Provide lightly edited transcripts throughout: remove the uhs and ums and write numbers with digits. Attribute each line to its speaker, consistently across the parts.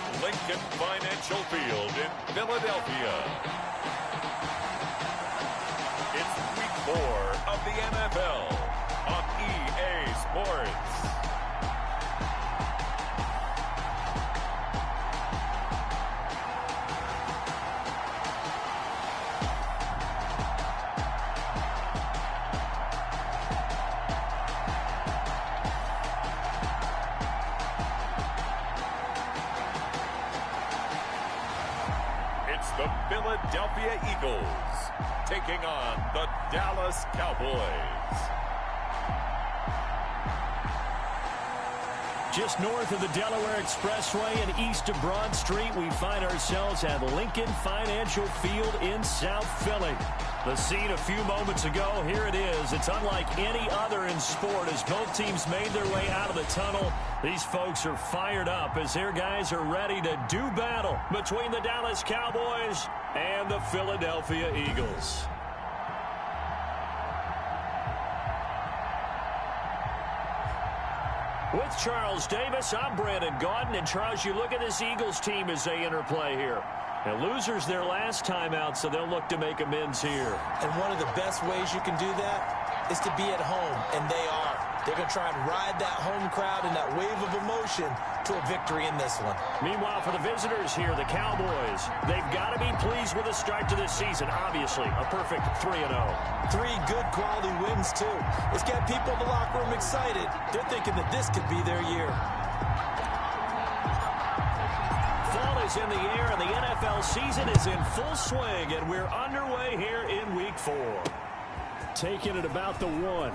Speaker 1: from Lincoln Financial Field in Philadelphia. It's Week 4 of the NFL on EA Sports. It's the Philadelphia Eagles taking on the Dallas Cowboys.
Speaker 2: Just north of the Delaware Expressway and east of Broad Street, we find ourselves at Lincoln Financial Field in South Philly. The scene a few moments ago, here it is. It's unlike any other in sport as both teams made their way out of the tunnel. These folks are fired up as their guys are ready to do battle between the Dallas Cowboys and the Philadelphia Eagles. With Charles Davis, I'm Brandon Gaudin. And Charles, you look at this Eagles team as they interplay here. Now, losers their last time out, so they'll look to make amends here.
Speaker 3: And one of the best ways you can do that is to be at home, and they are. They're going to try and ride that home crowd and that wave of emotion to a victory in this one.
Speaker 2: Meanwhile, for the visitors here, the Cowboys, they've got to be pleased with the start to this season. Obviously, a perfect 3-0.
Speaker 3: 3 good quality wins, too. It's got people in the locker room excited. They're thinking that this could be their year.
Speaker 2: Fall is in the air, and the NFL season is in full swing, and we're underway here in Week 4. Taking it about the 1.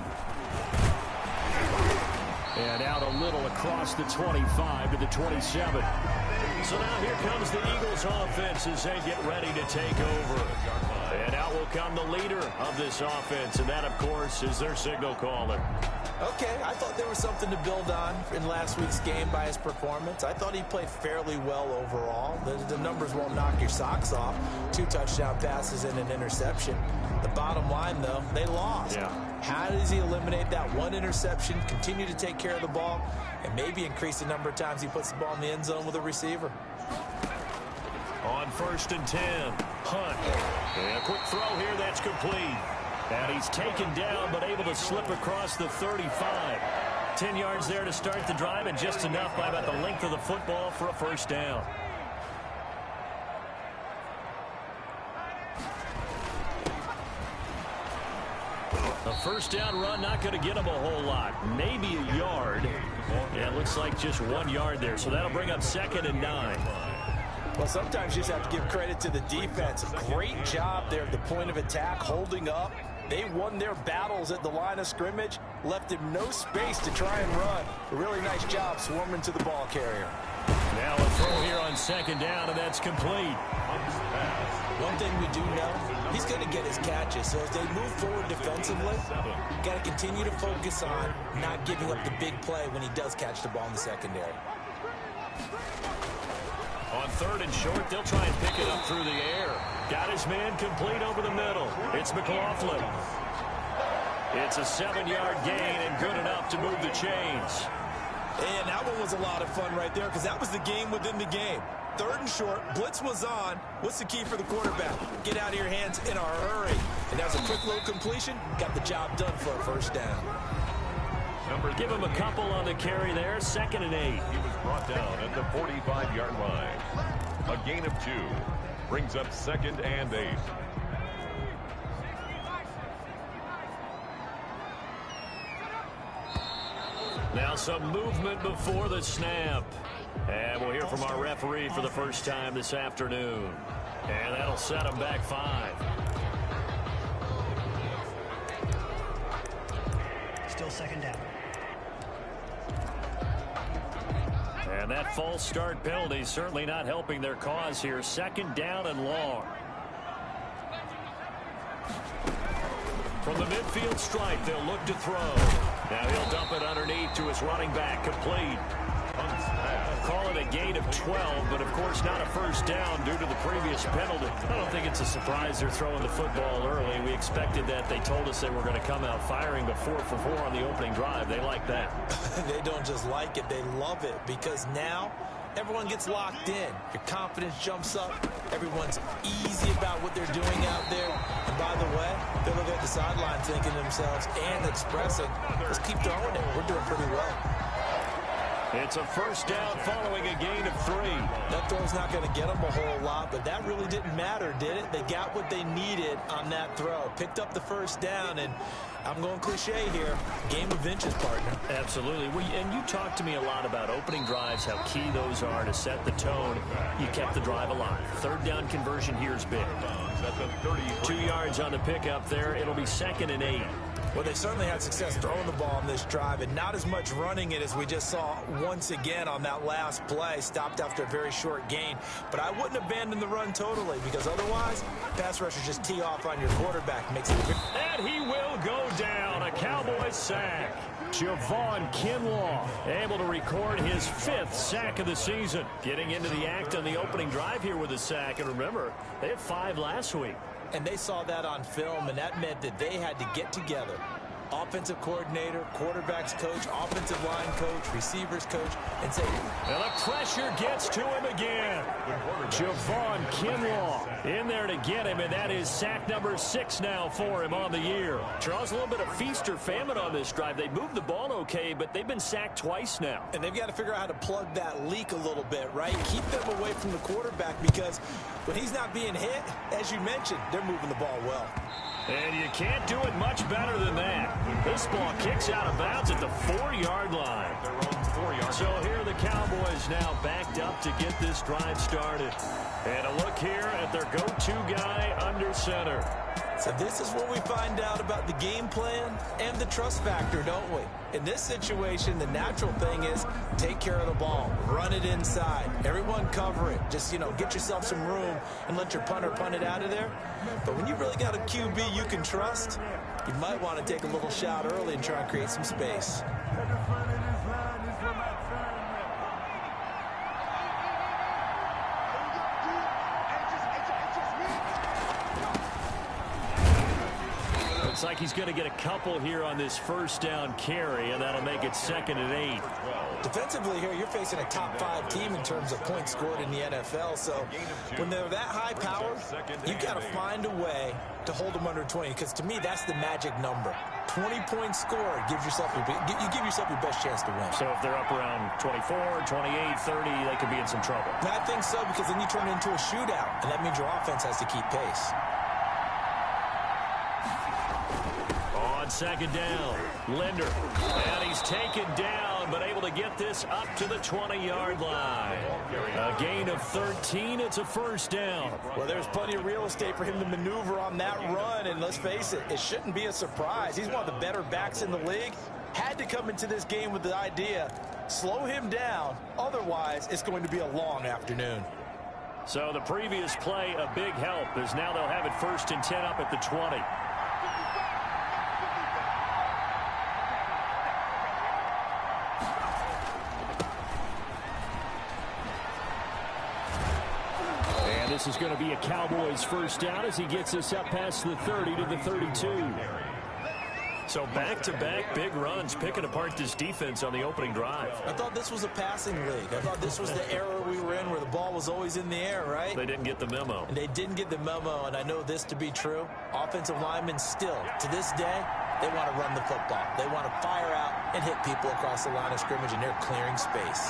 Speaker 2: And out a little across the 25 to the 27. So now here comes the Eagles offense as they get ready to take over. And out will come the leader of this offense, and that, of course, is their signal caller.
Speaker 3: Okay, I thought there was something to build on in last week's game by his performance. I thought he played fairly well overall. The numbers won't knock your socks off. 2 touchdown passes and an interception. The bottom line, though, they lost.
Speaker 2: Yeah.
Speaker 3: How does he eliminate that 1 interception, continue to take care of the ball, and maybe increase the number of times he puts the ball in the end zone with a receiver?
Speaker 2: On 1st and 10, Hunt. And a quick throw here, that's complete. And he's taken down, but able to slip across the 35. 10 yards there to start the drive, and just enough by about the length of the football for a first down. A first down run, not going to get him a whole lot. Maybe a yard. Yeah, it looks like just 1 yard there, so that'll bring up 2nd and 9.
Speaker 3: Well, sometimes you just have to give credit to the defense. Great job there at the point of attack, holding up. They won their battles at the line of scrimmage, left him no space to try and run. A really nice job swarming to the ball carrier.
Speaker 2: Now a throw here on 2nd down, and that's complete.
Speaker 3: One thing we do know, he's going to get his catches. So as they move forward defensively, got to continue to focus on not giving up the big play when he does catch the ball in the secondary.
Speaker 2: On 3rd and short, they'll try and pick it up through the air. Got his man complete over the middle. It's McLaughlin. It's a 7-yard gain and good enough to move the chains.
Speaker 3: And that one was a lot of fun right there because that was the game within the game. 3rd and short, blitz was on. What's the key for the quarterback? Get out of your hands in a hurry. And that was a quick little completion. Got the job done for a first down.
Speaker 2: Give him a couple on the carry there. 2nd and 8.
Speaker 1: He was brought down at the 45-yard line. A gain of 2 brings up 2nd and 8.
Speaker 2: Now some movement before the snap. And we'll hear from our referee for the first time this afternoon. And that'll set him back 5.
Speaker 4: Still 2nd down.
Speaker 2: And that false start penalty certainly not helping their cause here. 2nd down and long. From the midfield stripe, they'll look to throw. Now he'll dump it underneath to his running back. Complete. Call it a gain of 12, but of course not a first down due to the previous penalty. I don't think it's a surprise they're throwing the football early. We expected that. They told us they were going to come out firing the 4 for 4 on the opening drive. They like that.
Speaker 3: They don't just like it, they love it, because now everyone gets locked in. Your confidence jumps up. Everyone's easy about what they're doing out there. And by the way, they're looking at the sideline thinking to themselves and expressing, let's keep throwing it. We're doing pretty well.
Speaker 2: It's a first down following a gain of 3.
Speaker 3: That throw's not going to get them a whole lot, but that really didn't matter, did it? They got what they needed on that throw. Picked up the first down, and I'm going cliche here. Game of inches, partner.
Speaker 2: Absolutely. And you talked to me a lot about opening drives, how key those are to set the tone. You kept the drive alive. Third down conversion here is big. 2 yards on the pickup there. It'll be 2nd and 8.
Speaker 3: Well, they certainly had success throwing the ball on this drive, and not as much running it as we just saw once again on that last play. Stopped after a very short gain. But I wouldn't abandon the run totally, because otherwise, pass rushers just tee off on your quarterback. Makes it
Speaker 2: and he will go down. A Cowboys sack. Javon Kinlaw able to record his 5th sack of the season. Getting into the act on the opening drive here with a sack. And remember, they had 5 last week.
Speaker 3: And they saw that on film, and that meant that they had to get together. Offensive coordinator, quarterbacks coach, offensive line coach, receivers coach, and say,
Speaker 2: and the pressure gets to him again. Javon Kinlaw in there to get him, and that is sack number 6 now for him on the year. Charles, a little bit of feast or famine on this drive. They moved the ball okay, but they've been sacked twice now.
Speaker 3: And they've got to figure out how to plug that leak a little bit, right? Keep them away from the quarterback, because when he's not being hit, as you mentioned, they're moving the ball well.
Speaker 2: And you can't do it much better than that. This ball kicks out of bounds at the 4-yard line. So here are the Cowboys now backed up to get this drive started. And a look here at their go-to guy under center.
Speaker 3: So this is what we find out about the game plan and the trust factor, don't we? In this situation, the natural thing is take care of the ball, run it inside, everyone cover it. Just, get yourself some room and let your punter punt it out of there. But when you really got a QB you can trust, you might want to take a little shot early and try and create some space.
Speaker 2: Looks like he's going to get a couple here on this first down carry, and that'll make it 2nd and 8.
Speaker 3: Defensively here, you're facing a top 5 team in terms of points scored in the NFL. So when they're that high power, you got to find a way to hold them under 20. Because to me, that's the magic number. 20 points scored gives yourself you give yourself your best chance to win.
Speaker 2: So if they're up around 24, 28, 30, they could be in some trouble.
Speaker 3: And I think so, because then you turn it into a shootout, and that means your offense has to keep pace.
Speaker 2: On 2nd down, Linder. And he's taken down, but able to get this up to the 20-yard line. A gain of 13. It's a first down.
Speaker 3: Well, there's plenty of real estate for him to maneuver on that run, and let's face it, it shouldn't be a surprise. He's one of the better backs in the league. Had to come into this game with the idea, slow him down, otherwise it's going to be a long afternoon.
Speaker 2: So the previous play, a big help, as now they'll have it 1st and 10 up at the 20. This is going to be a Cowboys first down as he gets this up past the 30 to the 32. So back-to-back big runs, picking apart this defense on the opening drive.
Speaker 3: I thought this was a passing league. I thought this was the era we were in where the ball was always in the air, right?
Speaker 2: They didn't get the memo.
Speaker 3: And they didn't get the memo, and I know this to be true. Offensive linemen still, to this day, they want to run the football. They want to fire out and hit people across the line of scrimmage, and they're clearing space.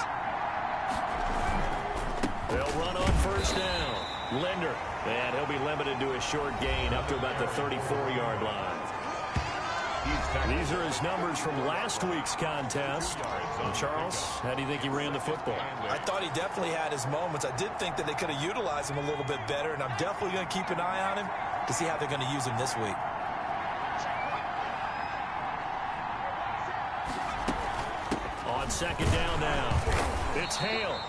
Speaker 2: They'll run on first down. Linder, and he'll be limited to a short gain up to about the 34-yard line. These are his numbers from last week's contest. And Charles, how do you think he ran the football?
Speaker 3: I thought he definitely had his moments. I did think that they could have utilized him a little bit better, and I'm definitely going to keep an eye on him to see how they're going to use him this week.
Speaker 2: On 2nd down now, it's Hale.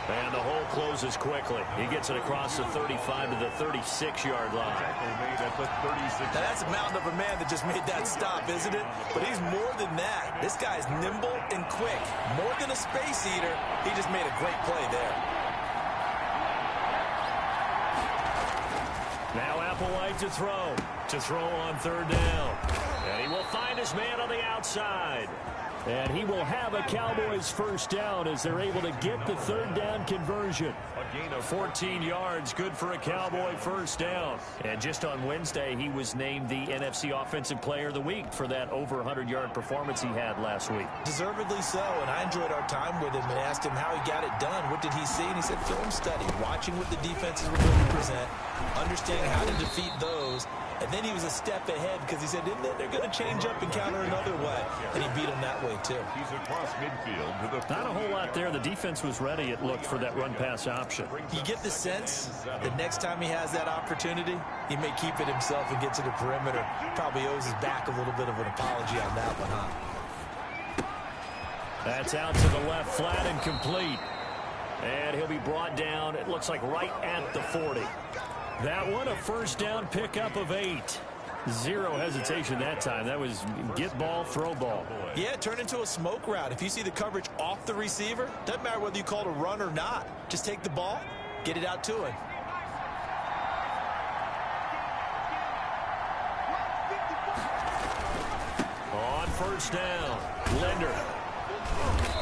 Speaker 2: And the hole closes quickly. He gets it across the 35 to the 36-yard line.
Speaker 3: Now that's a mountain of a man that just made that stop, isn't it? But he's more than that. This guy's nimble and quick. More than a space eater, he just made a great play there.
Speaker 2: Now Applewhite to throw. On 3rd down. And he will find his man on the outside. And he will have a Cowboys first down as they're able to get the third down conversion.
Speaker 1: A gain of
Speaker 2: 14 yards, good for a Cowboy first down. And just on Wednesday, he was named the NFC Offensive Player of the Week for that over 100-yard performance he had last week.
Speaker 3: Deservedly so, and I enjoyed our time with him and asked him how he got it done. What did he see? And he said film study, watching what the defenses were going to present, understanding how to defeat those. And then he was a step ahead because he said, they're going to change up and counter another way. And he beat them that way, too.
Speaker 1: He's across midfield to the
Speaker 2: Not a whole lot there. The defense was ready, it looked, for that run-pass option.
Speaker 3: You get the sense that next time he has that opportunity, he may keep it himself and get to the perimeter. Probably owes his back a little bit of an apology on that one, huh?
Speaker 2: That's out to the left, flat and complete. And he'll be brought down, it looks like right at the 40. That one, a first down pickup of 8. Zero hesitation that time. That was get ball, throw ball.
Speaker 3: Yeah, turn into a smoke route. If you see the coverage off the receiver, doesn't matter whether you call it a run or not. Just take the ball, get it out to him.
Speaker 2: On first down, Linder.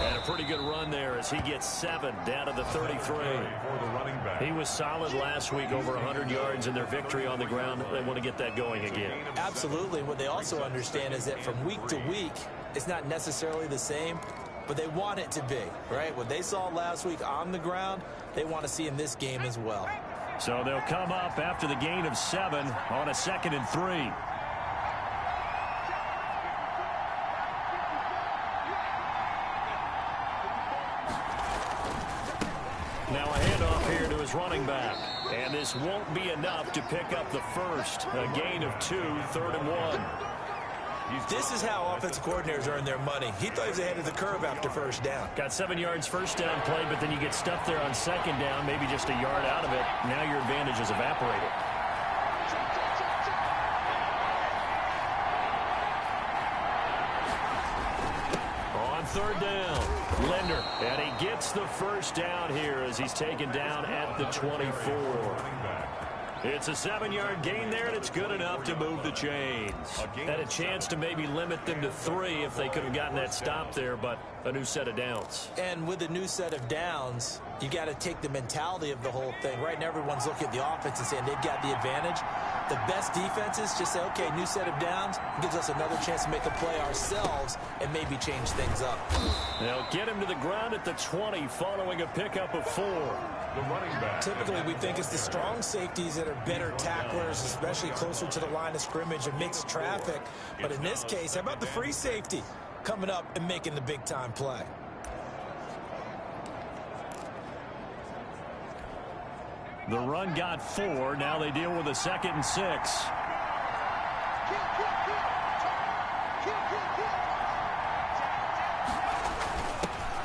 Speaker 2: And a pretty good run there as he gets 7 down to the 33.
Speaker 1: for the running back.
Speaker 2: He was solid last week, over 100 yards in their victory on the ground. They want to get that going again.
Speaker 3: Absolutely. What they also understand is that from week to week, it's not necessarily the same, but they want it to be, right? What they saw last week on the ground, they want to see in this game as well.
Speaker 2: So they'll come up after the gain of 7 on a 2nd and 3. Now a handoff here to his running back. And this won't be enough to pick up the first. A gain of 2, 3rd and 1.
Speaker 3: This is how offensive coordinators earn their money. He thought he was ahead of the curve after first down.
Speaker 2: Got 7 yards first down play, but then you get stuffed there on 2nd down, maybe just a yard out of it. Now your advantage is evaporated. On 3rd down, Linder. And he gets the first down here as he's taken down at the 24. It's a 7-yard gain there, and it's good enough to move the chains. Had a chance to maybe limit them to 3 if they could have gotten that stop there, but a new set of downs.
Speaker 3: And with a new set of downs, you got to take the mentality of the whole thing. Right now, everyone's looking at the offense and saying they've got the advantage. The best defenses just say, okay, new set of downs, gives us another chance to make a play ourselves and maybe change things up.
Speaker 2: They'll get him to the ground at the 20 following a pickup of 4.
Speaker 1: The running back.
Speaker 3: Typically, we think it's the strong safeties that are better tacklers, especially closer to the line of scrimmage amidst traffic. But in this case, how about the free safety coming up and making the big-time play?
Speaker 2: The run got 4. Now they deal with a 2nd and 6.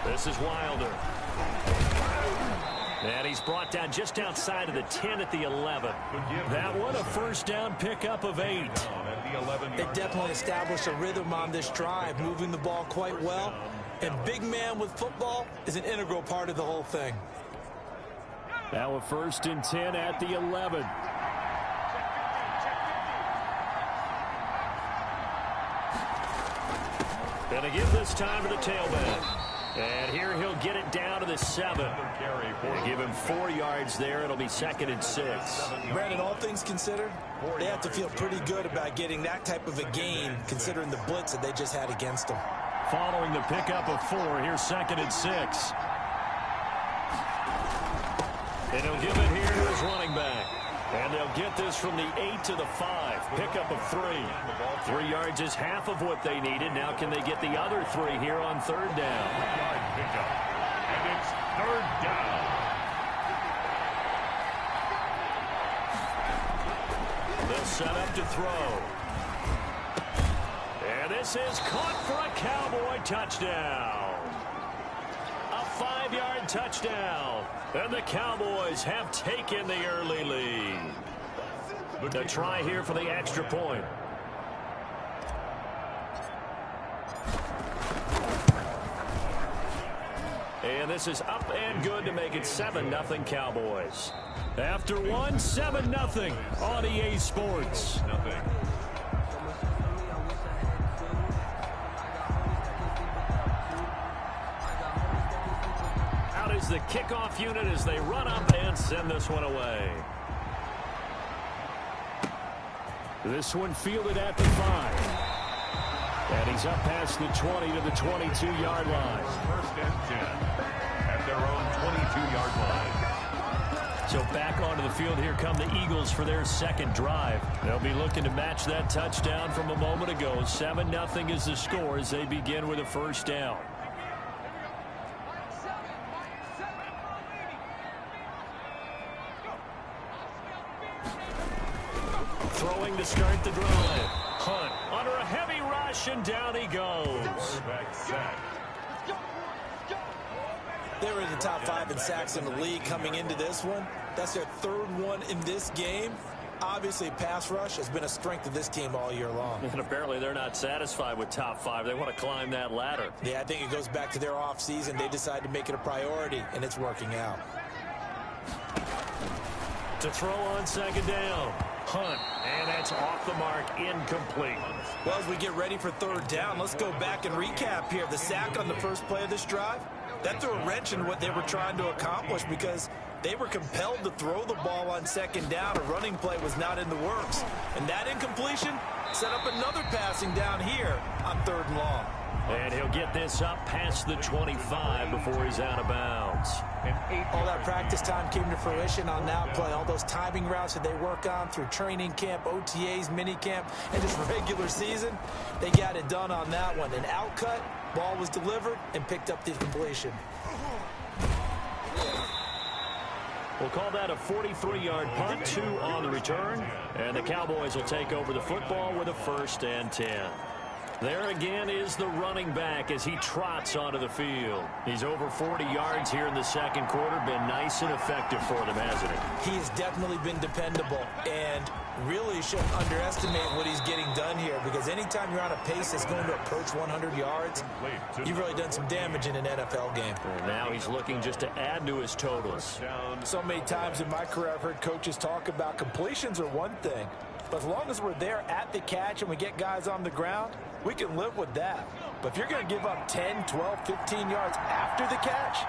Speaker 2: This is Wilder. And he's brought down just outside of the 10 at the 11. That one, a first down pickup of 8.
Speaker 3: They definitely established a rhythm on this drive, moving the ball quite well. And big man with football is an integral part of the whole thing.
Speaker 2: Now a 1st and 10 at the 11. Gonna give this time to the tailback. And here he'll get it down to the 7. They give him 4 yards there. It'll be 2nd and 6.
Speaker 3: Brandon, all things considered, they have to feel pretty good about getting that type of a gain, considering the blitz that they just had against them.
Speaker 2: Following the pickup of 4, here's 2nd and 6. And he'll give it here to his running back. And they'll get this from the 8 to the 5. Pickup of 3. 3 yards is half of what they needed. Now can they get the other 3 here on 3rd down?
Speaker 1: And it's 3rd down.
Speaker 2: They'll set up to throw. And this is caught for a Cowboy touchdown. A 5-yard touchdown. And the Cowboys have taken the early lead. The try here for the extra point. And this is up and good to make it 7-0 Cowboys. After one, 7-0 on EA Sports. is the kickoff unit as they run up and send this one away. This one fielded at the 5. And he's up past the 20 to the 22-yard line.
Speaker 1: First and 10 at their own 22-yard line.
Speaker 2: So back onto the field, here come the Eagles for their second drive. They'll be looking to match that touchdown from a moment ago. 7-0 is the score as they begin with a first down. Throwing to start the drive. Hunt under a heavy rush, and down he goes.
Speaker 3: They were in the top 5 in sacks in the league coming into this one. That's their third one in this game. Obviously, pass rush has been a strength of this team all year long.
Speaker 2: And apparently they're not satisfied with top 5. They want to climb that ladder.
Speaker 3: Yeah, I think it goes back to their offseason. They decided to make it a priority, and it's working out.
Speaker 2: To throw on second down. Hunt, and that's off the mark, incomplete.
Speaker 3: Well, as we get ready for third down, let's go back and recap here. The sack on the first play of this drive, that threw a wrench in what they were trying to accomplish because they were compelled to throw the ball on second down. A running play was not in the works. And that incompletion set up another passing down here on third and long.
Speaker 2: And he'll get this up past the 25 before he's out of bounds.
Speaker 3: All that practice time came to fruition on that play. All those timing routes that they work on through training camp, OTAs, mini camp, and just regular season, they got it done on that one. An outcut, ball was delivered, and picked up the completion.
Speaker 2: We'll call that a 43-yard punt, 2 on the return. And the Cowboys will take over the football with a 1st and 10. There again is the running back as he trots onto the field. He's over 40 yards here in the second quarter. Been nice and effective for them, hasn't he?
Speaker 3: He has definitely been dependable and really shouldn't underestimate what he's getting done here, because anytime you're on a pace that's going to approach 100 yards, you've really done some damage in an NFL game.
Speaker 2: And now he's looking just to add to his totals.
Speaker 3: So many times in my career I've heard coaches talk about completions are one thing, but as long as we're there at the catch and we get guys on the ground, we can live with that. But if you're going to give up 10, 12, 15 yards after the catch,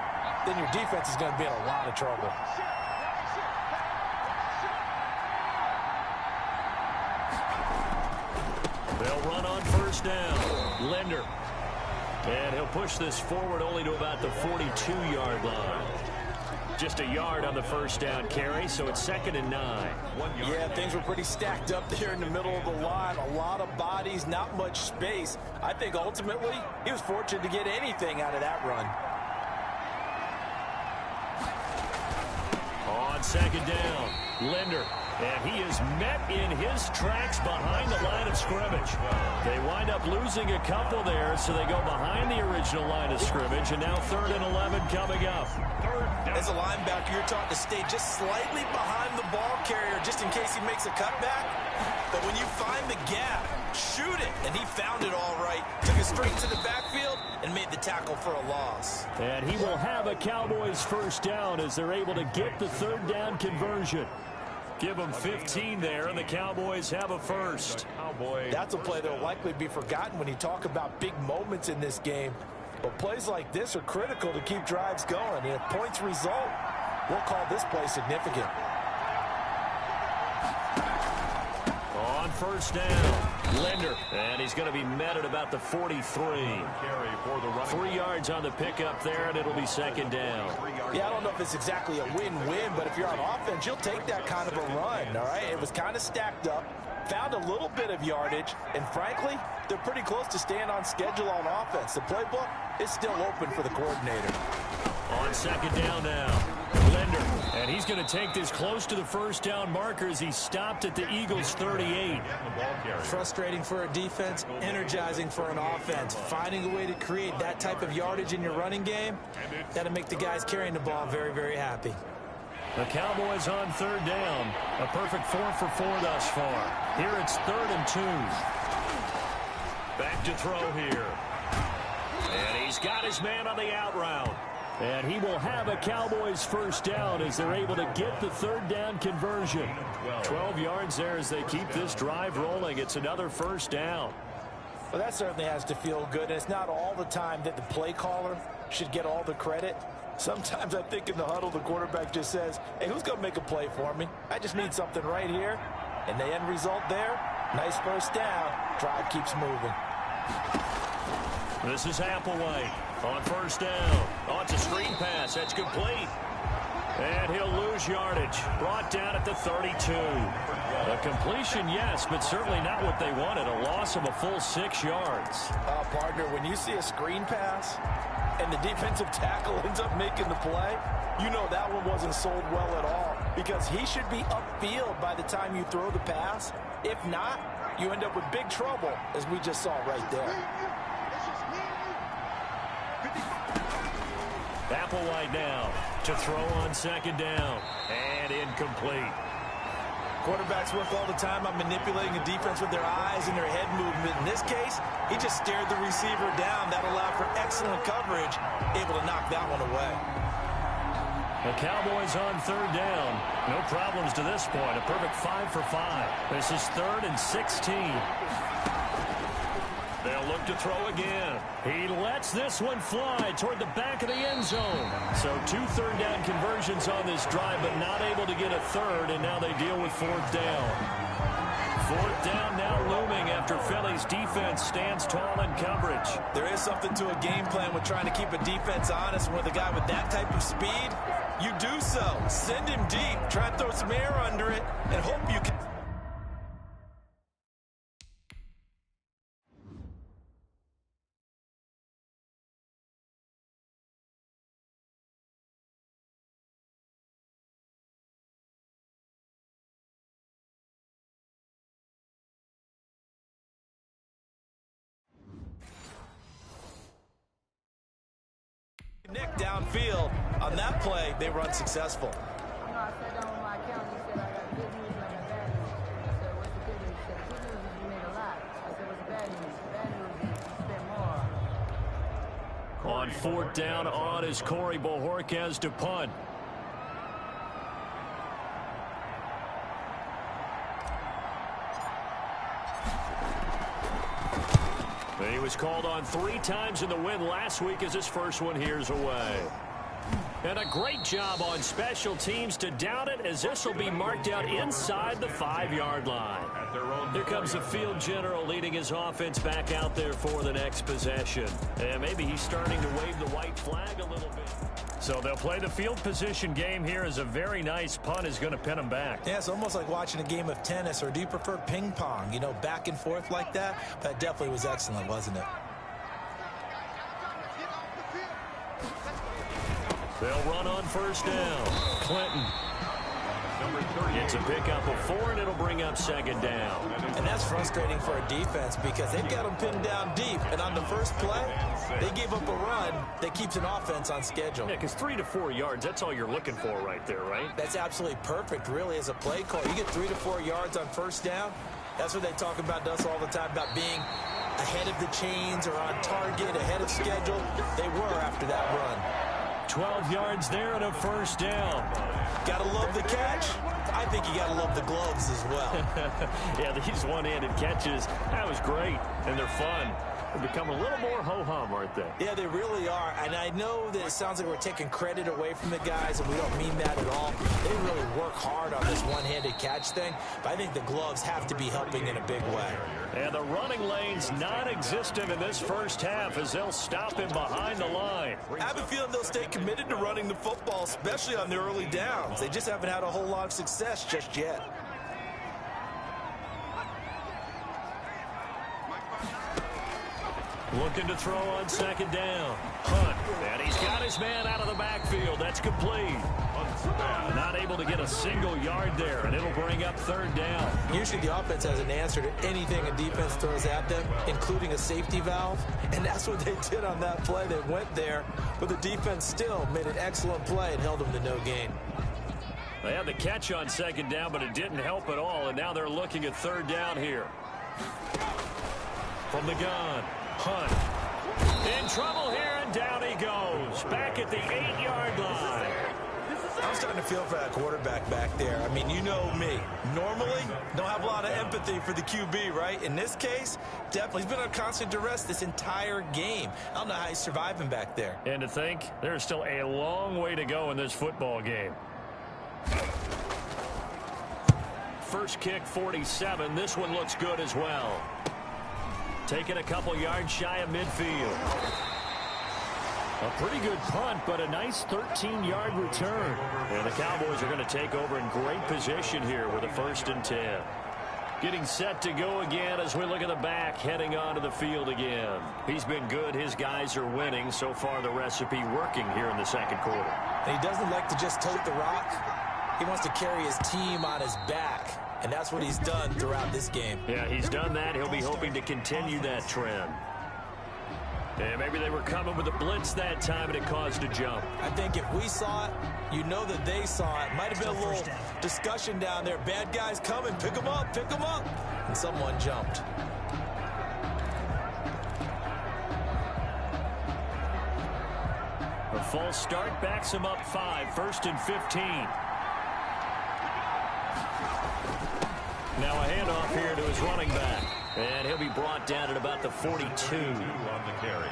Speaker 3: then your defense is going to be in a lot of trouble.
Speaker 2: They'll run on first down. Linder. And he'll push this forward only to about the 42-yard line. Just a yard on the first down carry, so it's 2nd and 9.
Speaker 3: Yeah, things were pretty stacked up there in the middle of the line. A lot of bodies, not much space. I think ultimately he was fortunate to get anything out of that run.
Speaker 2: On second down, Linder. And he is met in his tracks behind the line of scrimmage. They wind up losing a couple there, so they go behind the original line of scrimmage, and now 3rd and 11 coming up.
Speaker 3: As a linebacker, you're taught to stay just slightly behind the ball carrier just in case he makes a cutback. But when you find the gap, shoot it. And he found it all right. Took it straight to the backfield and made the tackle for a loss.
Speaker 2: And he will have a Cowboys first down as they're able to get the 3rd down conversion. Give them 15 there, and the Cowboys have a first.
Speaker 3: That's a play that will likely be forgotten when you talk about big moments in this game. But plays like this are critical to keep drives going. And if points result, we'll call this play significant.
Speaker 2: On first down, Linder. And he's going to be met at about the 43. 3 yards on the pickup there, and it'll be 2nd down.
Speaker 3: Yeah, I don't know if it's exactly a win-win, but if you're on offense, you'll take that kind of a run, all right? It was kind of stacked up, found a little bit of yardage, and frankly, they're pretty close to staying on schedule on offense. The playbook is still open for the coordinator.
Speaker 2: On second down now, Linder. And he's going to take this close to the first down marker as he stopped at the Eagles' 38.
Speaker 3: Frustrating for a defense, energizing for an offense. Finding a way to create that type of yardage in your running game, that'll make the guys carrying the ball very, very happy.
Speaker 2: The Cowboys on 3rd down. A perfect 4 for 4 thus far. Here it's 3rd and 2. Back to throw here. And he's got his man on the out route. And he will have a Cowboys first down as they're able to get the 3rd down conversion. 12 yards there as they keep this drive rolling. It's another first down.
Speaker 3: Well, that certainly has to feel good. And it's not all the time that the play caller should get all the credit. Sometimes I think in the huddle, the quarterback just says, hey, who's going to make a play for me? I just need something right here. And the end result there, nice first down. Drive keeps moving.
Speaker 2: This is Applewhite on first down. Oh, it's a screen pass. That's complete. And he'll lose yardage. Brought down at the 32. A completion, yes, but certainly not what they wanted. A loss of a full 6 yards.
Speaker 3: Partner, when you see a screen pass and the defensive tackle ends up making the play, you know that one wasn't sold well at all, because he should be upfield by the time you throw the pass. If not, you end up with big trouble, as we just saw right there.
Speaker 2: Applewhite now to throw on second down, and incomplete.
Speaker 3: Quarterbacks work all the time on manipulating a defense with their eyes and their head movement. In this case, he just stared the receiver down. That allowed for excellent coverage, able to knock that one away.
Speaker 2: The Cowboys on third down. No problems to this point. A perfect 5 for 5. This is 3rd and 16. They'll look to throw again. He lets this one fly toward the back of the end zone. So 2 third down conversions on this drive, but not able to get a third, and now they deal with 4th down. 4th down now looming after Philly's defense stands tall in coverage.
Speaker 3: There is something to a game plan with trying to keep a defense honest. With a guy with that type of speed, you do so. Send him deep, try to throw some air under it, and hope you can. Nick downfield. On that play, they were unsuccessful.
Speaker 5: I sat down with my accountant. He said, I got good news and I got bad news. I said, what's the good news? He said, the good news is you made a lot. I said, what's the bad news? The bad news is you spent more.
Speaker 2: On 4th down, on is Corey Bojorquez to punt. He was called on 3 times in the win last week as his first one here's away. And a great job on special teams to down it, as this will be marked out inside the 5-yard line. Here comes the field general leading his offense back out there for the next possession. And maybe he's starting to wave the white flag a little bit. So they'll play the field position game here, as a very nice punt is going to pin them back.
Speaker 3: Yeah, it's almost like watching a game of tennis, or do you prefer ping pong? You know, back and forth like that? That definitely was excellent, wasn't it?
Speaker 2: They'll run on first down. Clinton. It's a pickup of 4, and it'll bring up second down.
Speaker 3: And that's frustrating for a defense, because they've got them pinned down deep. And on the first play, they gave up a run that keeps an offense on schedule.
Speaker 2: Yeah, because 3 to 4 yards, that's all you're looking for right there, right?
Speaker 3: That's absolutely perfect, really, as a play call. You get 3 to 4 yards on first down. That's what they talk about us all the time, about being ahead of the chains or on target, ahead of schedule. They were after that run.
Speaker 2: 12 yards there and a first down.
Speaker 3: Gotta love the catch. I think you gotta love the gloves as well.
Speaker 2: Yeah, these one-handed catches, that was great, and they're fun. They become a little more ho-hum, aren't they?
Speaker 3: Yeah, they really are. And I know that it sounds like we're taking credit away from the guys, and we don't mean that at all. They really work hard on this one-handed catch thing, but I think the gloves have to be helping in a big way.
Speaker 2: And the running lane's non-existent in this first half, as they'll stop him behind the line.
Speaker 3: I have a feeling they'll stay committed to running the football, especially on the early downs. They just haven't had a whole lot of success just yet.
Speaker 2: Looking to throw on second down. Hunt, and he's got his man out of the backfield. That's complete. Not able to get a single yard there, and it'll bring up third down.
Speaker 3: Usually the offense has an answer to anything a defense throws at them, including a safety valve, and that's what they did on that play. They went there, but the defense still made an excellent play and held them to no gain.
Speaker 2: They had the catch on second down, but it didn't help at all, and now they're looking at third down here. From the gun, Hunt. In trouble here, and down he goes. Back at the 8-yard line.
Speaker 3: I'm I'm starting to feel for that quarterback back there. I mean, you know me. Normally, don't have a lot of empathy for the QB, right? In this case, definitely. He's been under constant duress this entire game. I don't know how he's surviving back there.
Speaker 2: And to think, there's still a long way to go in this football game. First kick, 47. This one looks good as well. Taking a couple yards shy of midfield. A pretty good punt, but a nice 13-yard return. And the Cowboys are going to take over in great position here with a 1st and 10. Getting set to go again as we look at the back heading onto the field again. He's been good. His guys are winning. So far, the recipe working here in the second quarter.
Speaker 3: And he doesn't like to just tote the rock. He wants to carry his team on his back. And that's what he's done throughout this game.
Speaker 2: Yeah, he's done that. He'll be hoping to continue that trend. And maybe they were coming with a blitz that time and it caused a jump.
Speaker 3: I think if we saw it, you know that they saw it. Might have been a little discussion down there. Bad guys coming. Pick them up. Pick them up. And someone jumped.
Speaker 2: A false start backs him up 5. 1st and 15. Now a handoff here to his running back. And he'll be brought down at about the 42.
Speaker 1: On the carry.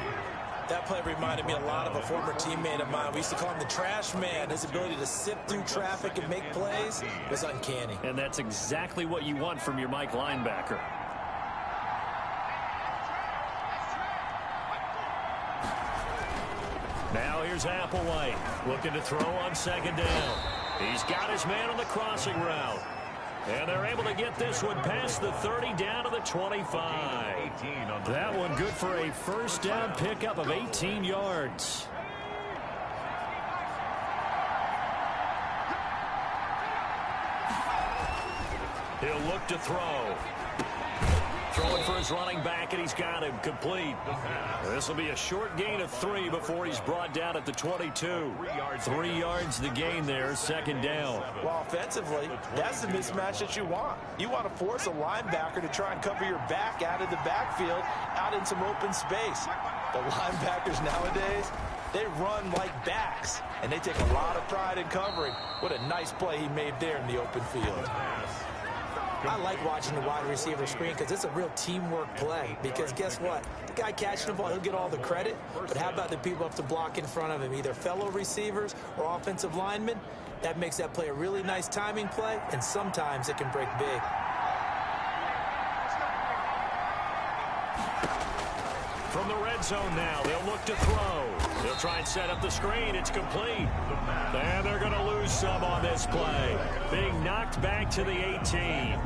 Speaker 3: That play reminded me a lot of a former teammate of mine. We used to call him the trash man. His ability to sift through traffic and make plays was uncanny.
Speaker 2: And that's exactly what you want from your Mike linebacker. Now here's Applewhite looking to throw on 2nd down. He's got his man on the crossing route. And they're able to get this one past the 30 down to the 25. That one good for a 1st down pickup of 18 yards. He'll look to throw. Throwing for his running back, and he's got him complete. This will be a short gain of 3 before he's brought down at the 22. 3 yards the gain there, 2nd down.
Speaker 3: Well, offensively, that's the mismatch that you want. You want to force a linebacker to try and cover your back out of the backfield, out in some open space. The linebackers nowadays, they run like backs, and they take a lot of pride in covering. What a nice play he made there in the open field. I like watching the wide receiver screen because it's a real teamwork play. Because guess what? The guy catching the ball, he'll get all the credit. But how about the people up to block in front of him, either fellow receivers or offensive linemen? That makes that play a really nice timing play, and sometimes it can break big.
Speaker 2: From the red zone now, they'll look to throw. They'll try and set up the screen. It's complete. And they're going to lose some on this play. Being knocked back to the 18.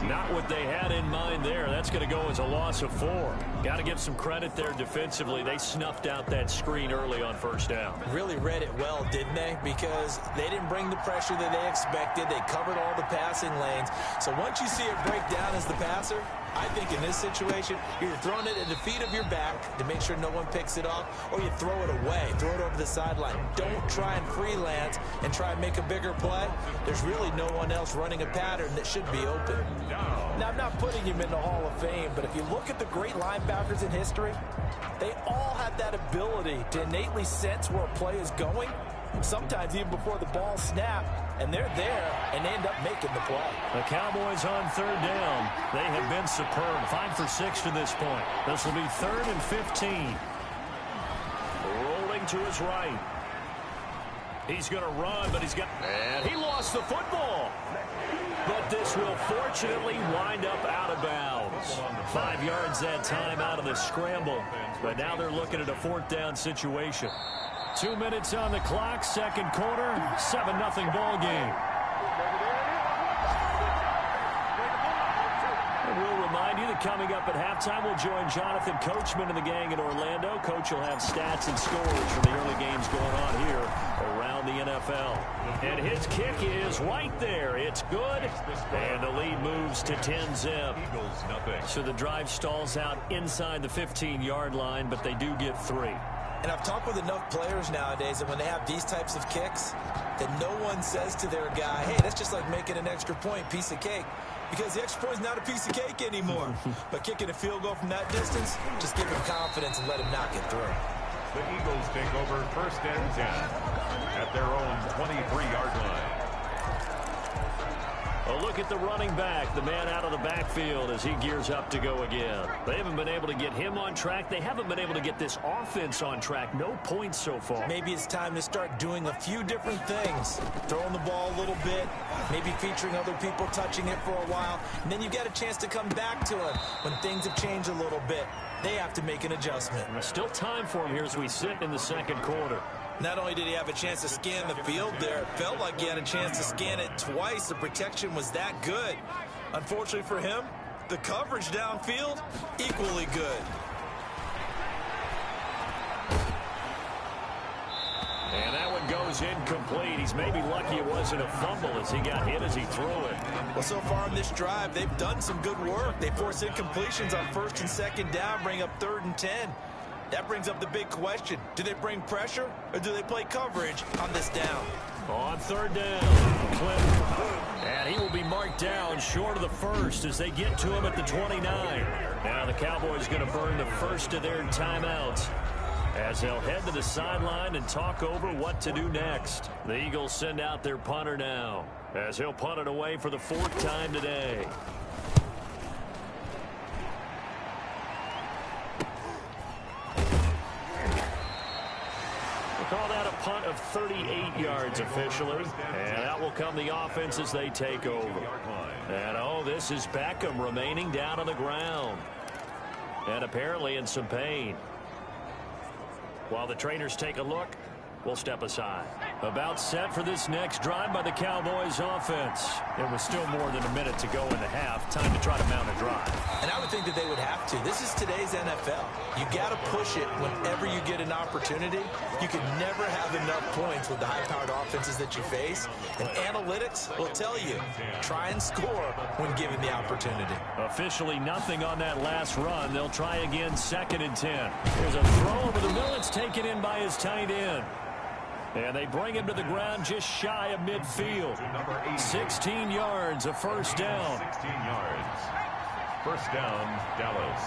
Speaker 2: Not what they had in mind there. That's going to go as a loss of 4. Got to give some credit there defensively. They snuffed out that screen early on 1st down.
Speaker 3: Really read it well, didn't they? Because they didn't bring the pressure that they expected. They covered all the passing lanes. So once you see it break down as the passer, I think in this situation, you're throwing it at the feet of your back to make sure no one picks it up, or you throw it away, throw it over the sideline. Don't try and freelance and try and make a bigger play. There's really no one else running a pattern that should be open. Now, I'm not putting him in the Hall of Fame, but if you look at the great linebackers in history, they all have that ability to innately sense where a play is going, sometimes even before the ball snapped, and they're there, and they end up making the play.
Speaker 2: The Cowboys on 3rd down. They have been superb. 5 for 6 to this point. This will be 3rd and 15. Rolling to his right. He's going to run, but and he lost the football. But this will fortunately wind up out of bounds. 5 yards that time out of the scramble. But now they're looking at a 4th down situation. 2 minutes on the clock, 2nd quarter, 7-0 ball game. And we'll remind you that coming up at halftime, we'll join Jonathan Coachman and the gang in Orlando. Coach will have stats and scores from the early games going on here around the NFL. And his kick is right there. It's good. And the lead moves to 10-zip. So the drive stalls out inside the 15-yard line, but they do get 3.
Speaker 3: And I've talked with enough players nowadays that when they have these types of kicks, that no one says to their guy, hey, that's just like making an extra point, piece of cake. Because the extra point is not a piece of cake anymore. But kicking a field goal from that distance, just give him confidence and let him knock it through.
Speaker 1: The Eagles take over 1st and 10 at their own 23-yard line.
Speaker 2: A look at the running back, the man out of the backfield as he gears up to go again. They haven't been able to get him on track. They haven't been able to get this offense on track. No points so far.
Speaker 3: Maybe it's time to start doing a few different things. Throwing the ball a little bit, maybe featuring other people touching it for a while, and then you get a chance to come back to it when things have changed a little bit. They have to make an adjustment.
Speaker 2: There's still time for him here as we sit in the second quarter.
Speaker 3: Not only did he have a chance to scan the field there, it felt like he had a chance to scan it twice. The protection was that good. Unfortunately for him, the coverage downfield, equally good.
Speaker 2: And that one goes incomplete. He's maybe lucky it wasn't a fumble as he got hit as he threw it.
Speaker 3: Well, so far on this drive, they've done some good work. They force incompletions on 1st and 2nd down, bring up 3rd and 10. That brings up the big question. Do they bring pressure or do they play coverage on this down?
Speaker 2: On 3rd down, Clinton. And he will be marked down short of the first as they get to him at the 29. Now the Cowboys going to burn the first of their timeouts as they'll head to the sideline and talk over what to do next. The Eagles send out their punter now as he'll punt it away for the 4th time today. Call that a punt of 38 yards officially. And that will come the offense as they take over. And, oh, this is Beckham remaining down on the ground. And apparently in some pain. While the trainers take a look, we'll step aside. About set for this next drive by the Cowboys offense. It was still more than a minute to go in the half. Time to try to mount a drive.
Speaker 3: And I would think that they would have to. This is today's NFL. You got to push it whenever you get an opportunity. You can never have enough points with the high-powered offenses that you face. And analytics will tell you, try and score when given the opportunity.
Speaker 2: Officially nothing on that last run. They'll try again 2nd and 10. There's a throw over the middle. It's taken in by his tight end. And they bring him to the ground just shy of midfield. 16 yards, a 1st down.
Speaker 1: 16 yards. 1st down, Dallas.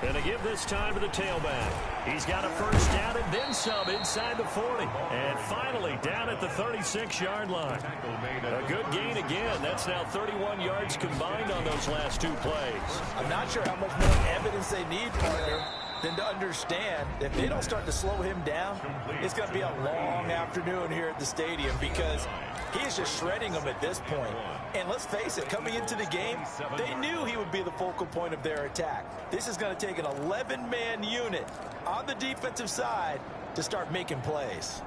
Speaker 2: And to give this time to the tailback. He's got a 1st down and then some inside the 40. And finally down at the 36-yard line. A good gain again. That's now 31 yards combined on those last 2 plays.
Speaker 3: I'm not sure how much more evidence they need, partner, than to understand that if they don't start to slow him down, it's going to be a long afternoon here at the stadium because he is just shredding them at this point. And let's face it, coming into the game, they knew he would be the focal point of their attack. This is going to take an 11-man unit on the defensive side to start making plays.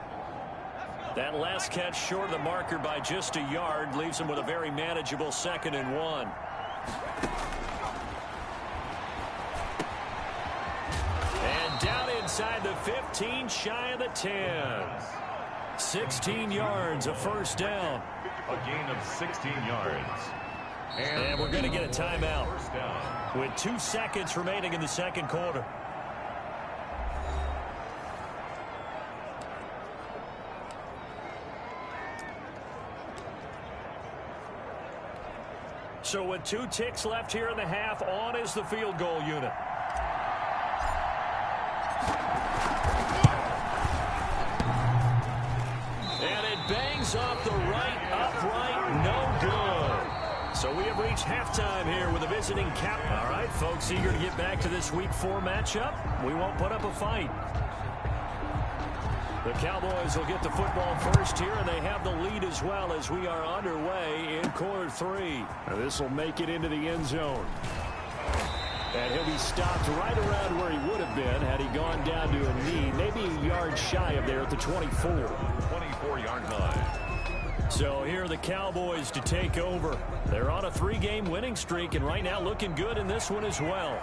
Speaker 2: That last catch short of the marker by just a yard leaves him with a very manageable 2nd and 1. And down inside the 15, shy of the 10. 16 yards, a 1st down.
Speaker 1: A gain of 16 yards.
Speaker 2: And we're going to get a timeout with 2 seconds remaining in the second quarter. So with 2 ticks left here in the half, on is the field goal unit. And it bangs off the right upright, no good. So we have reached halftime here with a visiting Cap. All right, folks, eager to get back to this Week 4 matchup. We won't put up a fight. The Cowboys will get the football first here, and they have the lead as well as we are underway in quarter 3. Now this will make it into the end zone. And he'll be stopped right around where he would have been had he gone down to a knee, maybe a yard shy of there at the 24.
Speaker 1: 24-yard line.
Speaker 2: So here are the Cowboys to take over. They're on a 3-game winning streak, and right now looking good in this one as well.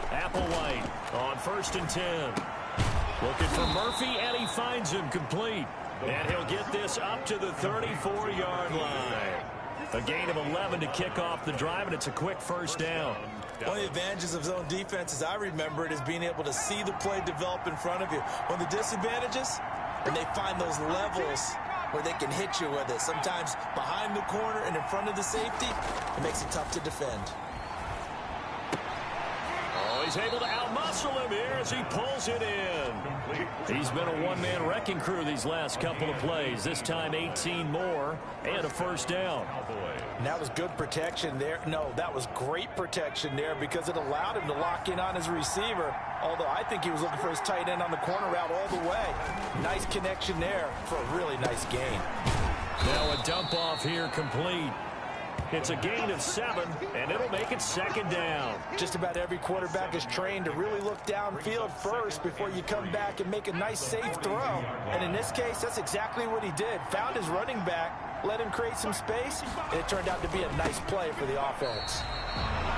Speaker 2: Applewhite on 1st and 10. Looking for Murphy, and he finds him complete. And he'll get this up to the 34-yard line. A gain of 11 to kick off the drive, and it's a quick 1st down.
Speaker 3: One of the advantages of zone defense, as I remember it, is being able to see the play develop in front of you. One of the disadvantages, when they find those levels where they can hit you with it, sometimes behind the corner and in front of the safety, it makes it tough to defend.
Speaker 2: Well, he's able to outmuscle him here as he pulls it in. He's been a one-man wrecking crew these last couple of plays. This time 18 more and a first down.
Speaker 3: And that was good protection there. No, that was great protection there because it allowed him to lock in on his receiver. Although I think he was looking for his tight end on the corner route all the way. Nice connection there for a really nice gain.
Speaker 2: Now a dump off here complete. It's a gain of 7, and it'll make it second down.
Speaker 3: Just about every quarterback is trained to really look downfield first before you come back and make a nice, safe throw. And in this case, that's exactly what he did. Found his running back, let him create some space, and it turned out to be a nice play for the offense.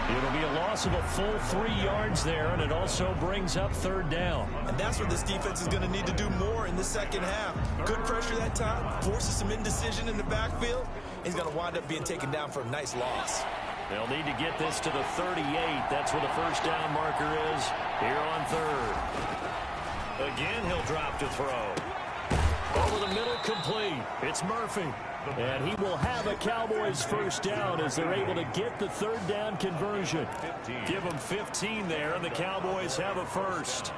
Speaker 2: It'll be a loss of a full 3 yards there, and it also brings up third down.
Speaker 3: And that's what this defense is going to need to do more in the second half. Good pressure that time, forces some indecision in the backfield. He's going to wind up being taken down for a nice loss.
Speaker 2: They'll need to get this to the 38. That's where the first down marker is here on third. Again, he'll drop to throw. Over the middle, complete. It's Murphy. And he will have a Cowboys first down as they're able to get the third down conversion. Give them 15 there, and the Cowboys have a first.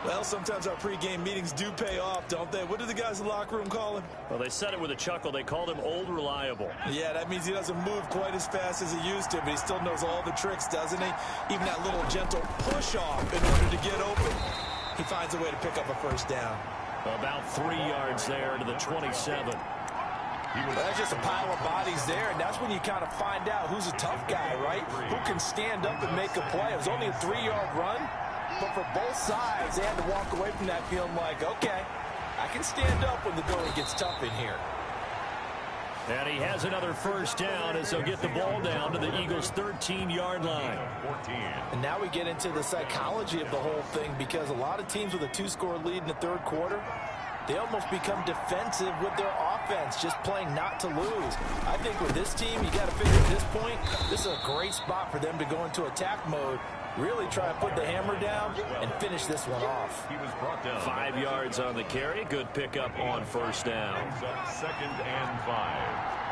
Speaker 3: Well, sometimes our pregame meetings do pay off, don't they? What do the guys in the locker room call him?
Speaker 2: Well, they said it with a chuckle. They called him Old Reliable.
Speaker 3: Yeah, that means he doesn't move quite as fast as he used to, but he still knows all the tricks, doesn't he? Even that little gentle push-off in order to get open. He finds a way to pick up a first down.
Speaker 2: About 3 yards there to the 27.
Speaker 3: That's just a pile of bodies there, and that's when you kind of find out who's a tough guy, right? Who can stand up and make a play. It was only a 3-yard run, but for both sides, they had to walk away from that feeling like, okay, I can stand up when the going gets tough in here.
Speaker 2: And he has another first down as they'll get the ball down to the Eagles' 13-yard line.
Speaker 3: And now we get into the psychology of the whole thing because a lot of teams with a 2-score lead in the third quarter, they almost become defensive with their offense, just playing not to lose. I think with this team, you got to figure at this point, this is a great spot for them to go into attack mode, really try to put the hammer down and finish this one off.
Speaker 1: He was brought down.
Speaker 2: 5 yards on the carry. Good pickup on first down.
Speaker 1: Second and 5.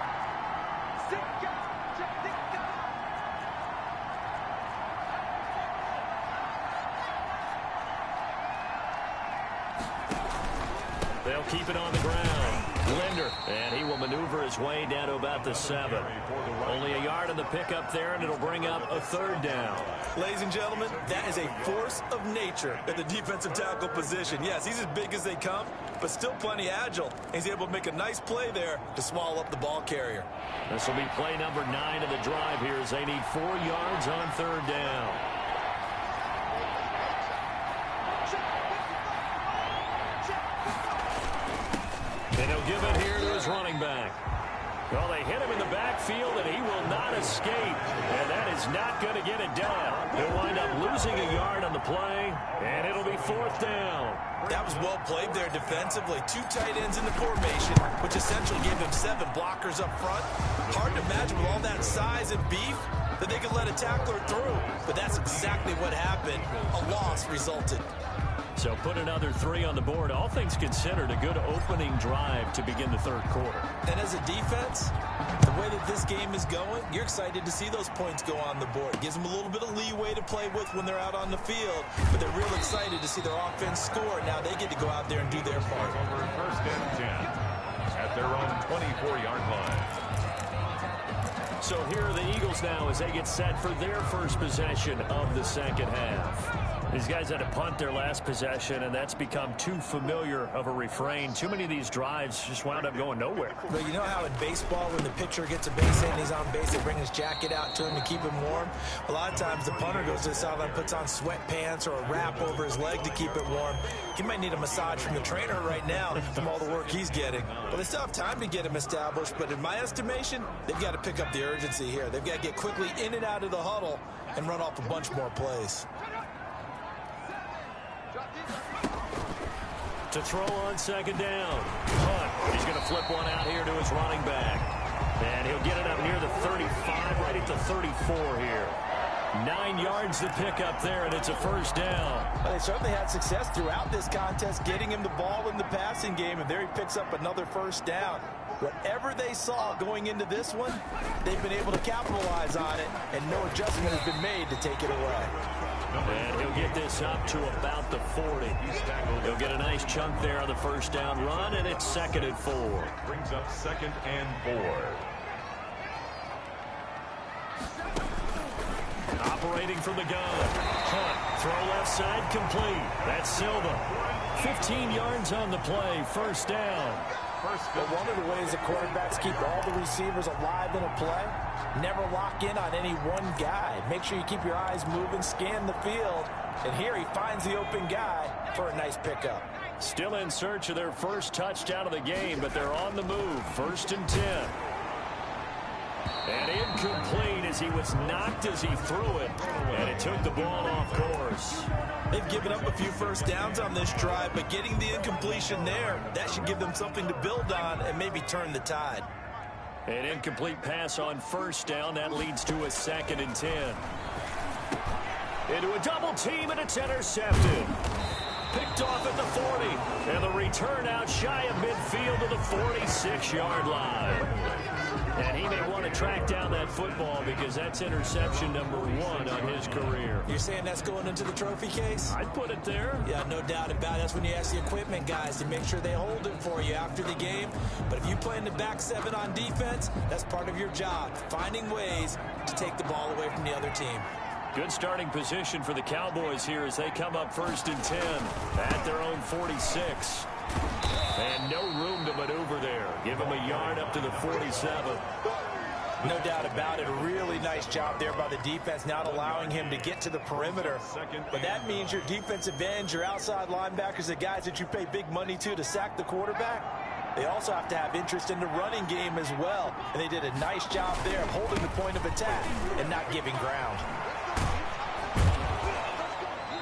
Speaker 2: They'll keep it on the ground. Linder, and he will maneuver his way down to about the 7. Only a yard on the pickup there, and it'll bring up a third down.
Speaker 3: Ladies and gentlemen, that is a force of nature at the defensive tackle position. Yes, he's as big as they come, but still plenty agile. He's able to make a nice play there to swallow up the ball carrier.
Speaker 2: This will be play number 9 of the drive here as they need 4 yards on third down. And he'll give it here to his running back. Well, they hit him in the backfield, and he will not escape. And that is not going to get it done. He'll wind up losing a yard on the play, and it'll be fourth down.
Speaker 3: That was well played there defensively. 2 tight ends in the formation, which essentially gave him 7 blockers up front. Hard to imagine with all that size and beef that they could let a tackler through. But that's exactly what happened. A loss resulted.
Speaker 2: So put another 3 on the board. All things considered, a good opening drive to begin the third quarter.
Speaker 3: And as a defense, the way that this game is going, you're excited to see those points go on the board. It gives them a little bit of leeway to play with when they're out on the field, but they're real excited to see their offense score. Now they get to go out there and do their part.
Speaker 1: Over first and 10 at their own 24-yard line.
Speaker 2: So here are the Eagles now as they get set for their first possession of the second half. These guys had to punt their last possession, and that's become too familiar of a refrain. Too many of these drives just wound up going nowhere.
Speaker 3: But you know how in baseball, when the pitcher gets a base hit and he's on base, they bring his jacket out to him to keep him warm? A lot of times the punter goes to the sideline, puts on sweatpants or a wrap over his leg to keep it warm. He might need a massage from the trainer right now from all the work he's getting. But they still have time to get him established. But in my estimation, they've got to pick up the urgency here. They've got to get quickly in and out of the huddle and run off a bunch more plays.
Speaker 2: To throw on second down. Hunt. He's going to flip one out here to his running back. And he'll get it up near the 35, right at the 34 here. 9 yards to pick up there, and it's a first down.
Speaker 3: Well, they certainly had success throughout this contest, getting him the ball in the passing game, and there he picks up another first down. Whatever they saw going into this one, they've been able to capitalize on it, and no adjustment has been made to take it away.
Speaker 2: And he'll get this up to about the 40. He'll get a nice chunk there on the first down run, and it's 2nd and 4.
Speaker 1: Brings up 2nd and 4.
Speaker 2: Operating from the gun. Hunt, throw left side, complete. That's Silva. 15 yards on the play, first down.
Speaker 3: But one of the ways the quarterbacks keep all the receivers alive in a play, never lock in on any one guy. Make sure you keep your eyes moving, scan the field, and here he finds the open guy for a nice pickup.
Speaker 2: Still in search of their first touchdown of the game, but they're on the move. 1st and 10. And incomplete as he was knocked as he threw it, and it took the ball off course.
Speaker 3: They've given up a few first downs on this drive, but getting the incompletion there, that should give them something to build on and maybe turn the tide.
Speaker 2: An incomplete pass on first down. That leads to a 2nd and 10. Into a double team, and it's intercepted. Picked off at the 40. And the return out shy of midfield to the 46-yard line. And he may want to track down that football because that's interception number 1 on his career.
Speaker 3: You're saying that's going into the trophy case?
Speaker 2: I'd put it there.
Speaker 3: Yeah, no doubt about it. That's when you ask the equipment guys to make sure they hold it for you after the game. But if you play in the back 7 on defense, that's part of your job, finding ways to take the ball away from the other team.
Speaker 2: Good starting position for the Cowboys here as they come up 1st and 10 at their own 46. And no room to maneuver there. Give him a yard up to the 47.
Speaker 3: No doubt about it. A really nice job there by the defense, not allowing him to get to the perimeter. But that means your defensive ends, your outside linebackers, the guys that you pay big money to sack the quarterback, they also have to have interest in the running game as well. And they did a nice job there of holding the point of attack and not giving ground.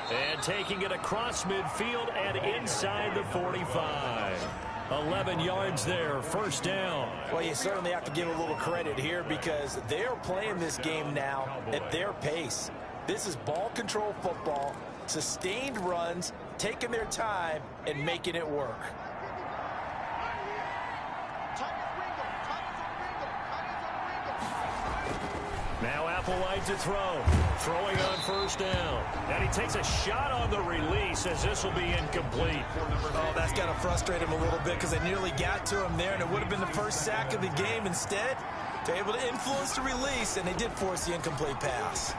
Speaker 2: And taking it across midfield and inside the 45. 11 yards there, first down.
Speaker 3: Well, you certainly have to give a little credit here because they're playing this game now at their pace. This is ball control football, sustained runs, taking their time and making it work.
Speaker 2: Now Applewhite to throw. Throwing on first down. And he takes a shot on the release as this will be incomplete.
Speaker 3: Oh, that's got to frustrate him a little bit because they nearly got to him there, and it would have been the first sack of the game. Instead, they're able to influence the release, and they did force the incomplete pass.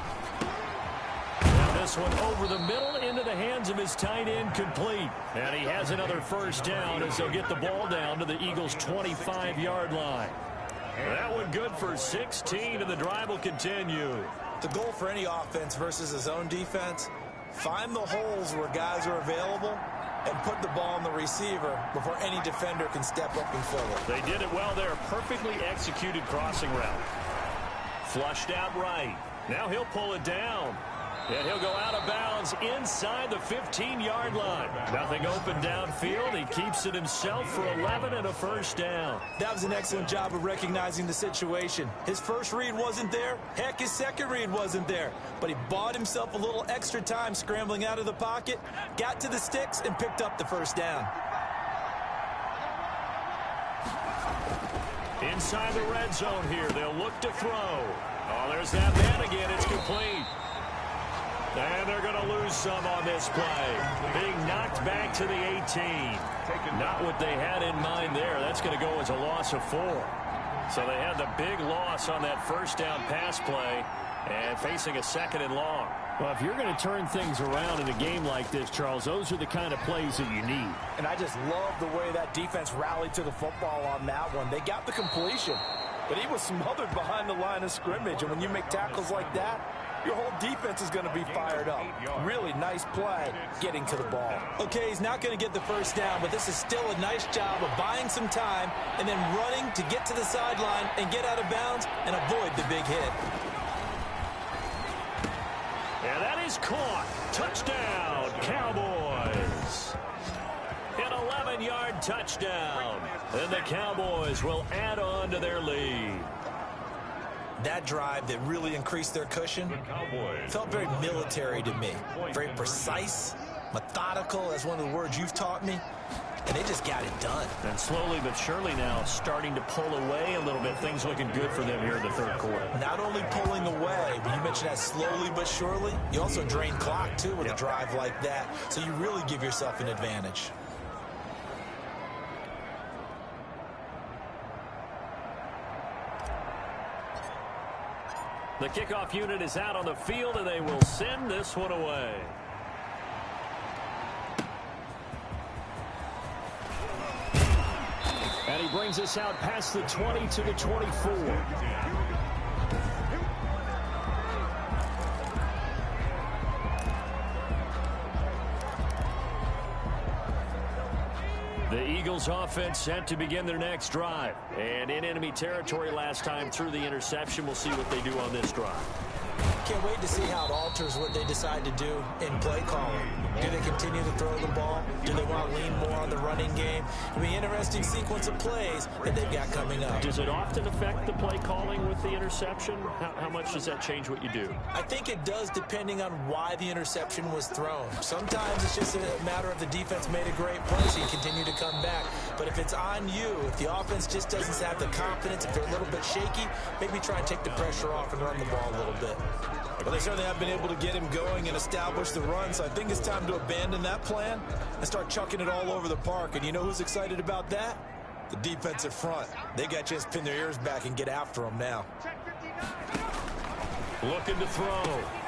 Speaker 2: Now this one over the middle into the hands of his tight end, complete. And he has another first down as they'll get the ball down to the Eagles' 25-yard line. That one good for 16, and the drive will continue.
Speaker 3: The goal for any offense versus his own defense, find the holes where guys are available and put the ball on the receiver before any defender can step up and fill it.
Speaker 2: They did it well there. Perfectly executed crossing route. Flushed out right. Now he'll pull it down. And he'll go out of bounds inside the 15-yard line. Nothing open downfield. He keeps it himself for 11 and a first down.
Speaker 3: That was an excellent job of recognizing the situation. His first read wasn't there. Heck, his second read wasn't there. But he bought himself a little extra time scrambling out of the pocket, got to the sticks, and picked up the first down.
Speaker 2: Inside the red zone here. They'll look to throw. Oh, there's that man again. It's complete. And they're going to lose some on this play. Being knocked back to the 18. Not what they had in mind there. That's going to go as a loss of 4. So they had the big loss on that first down pass play and facing a 2nd and long. Well, if you're going to turn things around in a game like this, Charles, those are the kind of plays that you need.
Speaker 3: And I just love the way that defense rallied to the football on that one. They got the completion, but he was smothered behind the line of scrimmage. And when you make tackles like that, your whole defense is going to be fired up. Really nice play getting to the ball. Okay, he's not going to get the first down, but this is still a nice job of buying some time and then running to get to the sideline and get out of bounds and avoid the big hit.
Speaker 2: And that is caught. Touchdown, Cowboys. An 11-yard touchdown. And the Cowboys will add on to their lead.
Speaker 3: That drive that really increased their cushion felt very military to me. Very precise, methodical, that's one of the words you've taught me. and they just got it done.
Speaker 2: And slowly but surely now starting to pull away a little bit. Things looking good for them here in the third quarter.
Speaker 3: Not only pulling away, but you mentioned that slowly but surely. You also drain clock, too, with a drive like that. So you really give yourself an advantage.
Speaker 2: The kickoff unit is out on the field, and they will send this one away. And he brings us out past the 20 to the 24. The Eagles offense set to begin their next drive. And in enemy territory last time through the interception. We'll see what they do on this drive.
Speaker 3: Can't wait to see how it alters what they decide to do in play calling. Do they continue to throw the ball? Do they want to lean more on the running game? It'll be an interesting sequence of plays that they've got coming up.
Speaker 2: Does it often affect the play calling with the interception? How much does that change what you do?
Speaker 3: I think it does depending on why the interception was thrown. Sometimes it's just a matter of the defense made a great play, so you continue to come back. But if it's on you, if the offense just doesn't have the confidence, if they're a little bit shaky, maybe try and take the pressure off and run the ball a little bit.
Speaker 6: Well, they certainly have been able to get him going and establish the run, so I think it's time to abandon that plan and start chucking it all over the park. And you know who's excited about that? The defensive front. They got a chance to pin their ears back and get after him now.
Speaker 2: Looking to throw.